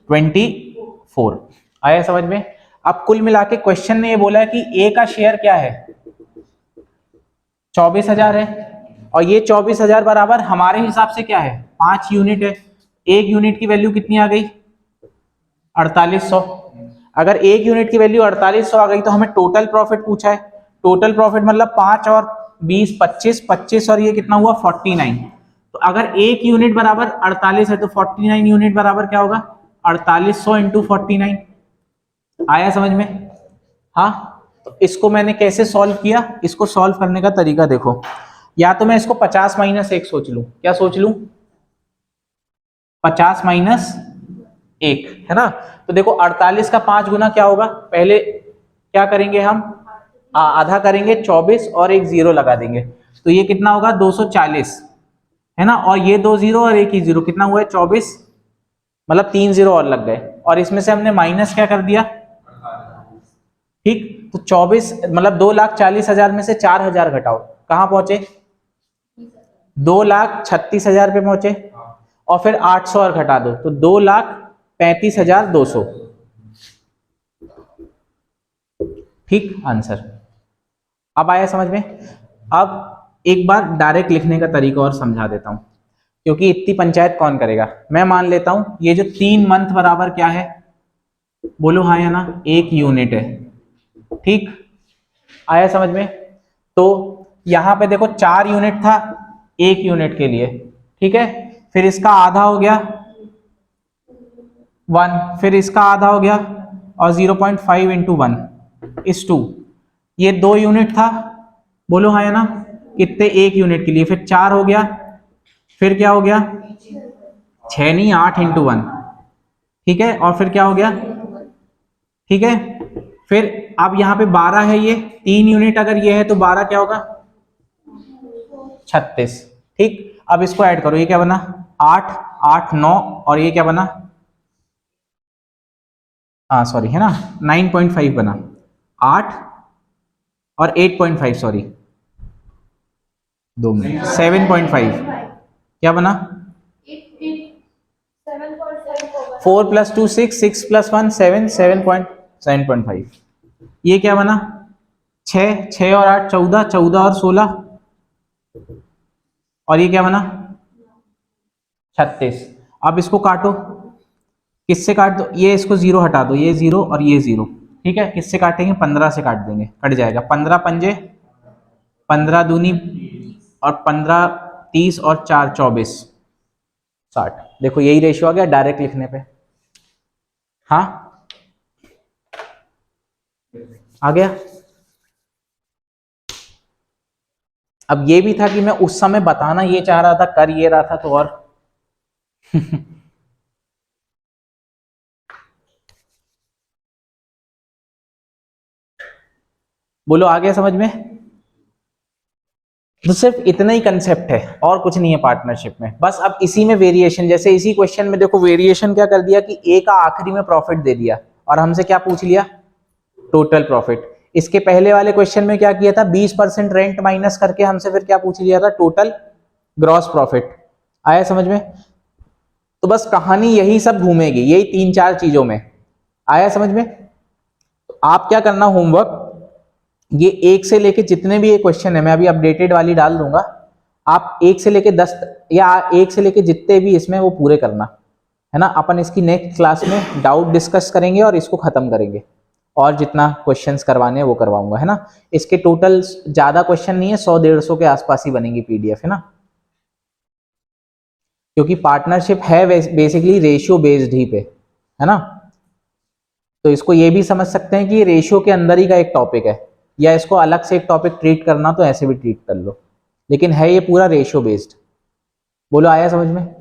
24। आया समझ में? अब कुल मिला के क्वेश्चन ने ये बोला है कि ए का शेयर क्या है, 24,000 है, और ये 24,000 बराबर हमारे हिसाब से क्या है, 5 यूनिट है। 1 यूनिट की वैल्यू कितनी आ गई, 4800। अगर 1 यूनिट की वैल्यू 4800 आ गई तो हमें टोटल प्रॉफिट पूछा है। टोटल प्रॉफिट मतलब 5 और 20 25, 25 और ये कितना हुआ 49। तो अगर 1 यूनिट बराबर 48 है तो 49 यूनिट बराबर क्या होगा, 4800 इंटू 49। आया समझ में? हाँ, तो इसको मैंने कैसे सॉल्व किया, इसको सॉल्व करने का तरीका देखो, या तो मैं इसको 50 माइनस 1 सोच लूं, क्या सोच लूं, 50 माइनस 1, है ना। तो देखो 48 का 5 गुना क्या होगा, पहले क्या करेंगे हम, आधा करेंगे 24 और एक 0 लगा देंगे, तो ये कितना होगा 240, है ना, और ये 2 0 और एक ही 0 कितना हुआ है 24, मतलब 3 0 और लग गए, और इसमें से हमने माइनस क्या कर दिया, ठीक। तो 24 मतलब 2,40,000 में से 4,000 घटाओ, कहां पहुंचे, 2,36,000 पे पहुंचे, और फिर 800 और घटा दो तो 2,35,200। ठीक आंसर। अब आया समझ में? अब एक बार डायरेक्ट लिखने का तरीका और समझा देता हूं, क्योंकि इतनी पंचायत कौन करेगा। मैं मान लेता हूं ये जो 3 मंथ बराबर क्या है, बोलो हाँ या ना, 1 यूनिट है। ठीक, आया समझ में? तो यहां पे देखो 4 यूनिट था 1 यूनिट के लिए, ठीक है, फिर इसका आधा हो गया 1, फिर इसका आधा हो गया, और 0.5 इंटू 1 इज 2। ये 2 यूनिट था, बोलो हाँ या ना, कितने, 1 यूनिट के लिए, फिर 4 हो गया, फिर क्या हो गया 6 नहीं 8 इंटू 1, ठीक है, और फिर क्या हो गया, ठीक है, फिर अब यहाँ पे 12 है, ये 3 यूनिट अगर ये है तो 12 क्या होगा 36। ठीक, अब इसको ऐड करो, ये क्या बना 8 8 9, और ये क्या बना, हाँ सॉरी है ना 9.5 बना, 8 और 8.5 सॉरी 2 मिनट 7.5 क्या बना, 4 + 2 6, 6 + 1 7, 7.5। ये क्या बना 6, 6 और 8 14, 14 और 16, और ये क्या बना 36। अब इसको काटो, किससे काट दो, ये इसको 0 हटा दो, ये 0 और ये 0, ठीक है। किससे काटेंगे, 15 से काट देंगे, कट जाएगा। 15 पंजे 15 दूनी और 15 30 और 4 24 60। देखो यही रेशियो आ गया डायरेक्ट लिखने पे। हाँ आ गया। अब ये भी था कि मैं उस समय बताना ये चाह रहा था, कर ये रहा था तो और बोलो आ गया समझ में। तो सिर्फ इतना ही कंसेप्ट है और कुछ नहीं है पार्टनरशिप में। बस अब इसी में वेरिएशन, जैसे इसी क्वेश्चन में देखो वेरिएशन क्या कर दिया कि ए का आखिरी में प्रॉफिट दे दिया और हमसे क्या पूछ लिया, टोटल प्रॉफिट। इसके पहले वाले क्वेश्चन में क्या किया था, 20% रेंट माइनस करके हमसे फिर क्या पूछ लिया था, टोटल ग्रॉस प्रॉफिट। आया समझ में। तो बस कहानी यही सब घूमेगी, यही 3-4 चीजों में। आया समझ में। तो आप क्या करना, होमवर्क ये 1 से लेके जितने भी ये क्वेश्चन है, मैं अभी अपडेटेड वाली डाल दूंगा, आप 1 से लेके 10 या 1 से लेके जितने भी इसमें वो पूरे करना है ना। अपन इसकी नेक्स्ट क्लास में डाउट डिस्कस करेंगे और इसको खत्म करेंगे, और जितना क्वेश्चंस करवाने हैं वो करवाऊंगा, है ना। इसके टोटल ज्यादा क्वेश्चन नहीं है, 100-150 के आसपास ही बनेंगी पीडीएफ, है ना। क्योंकि पार्टनरशिप है बेसिकली रेशियो बेस्ड ही पे, है ना। तो इसको ये भी समझ सकते हैं कि ये रेशियो के अंदर ही का एक टॉपिक है, या इसको अलग से एक टॉपिक ट्रीट करना तो ऐसे भी ट्रीट कर लो, लेकिन है ये पूरा रेशियो बेस्ड। बोलो आया समझ में।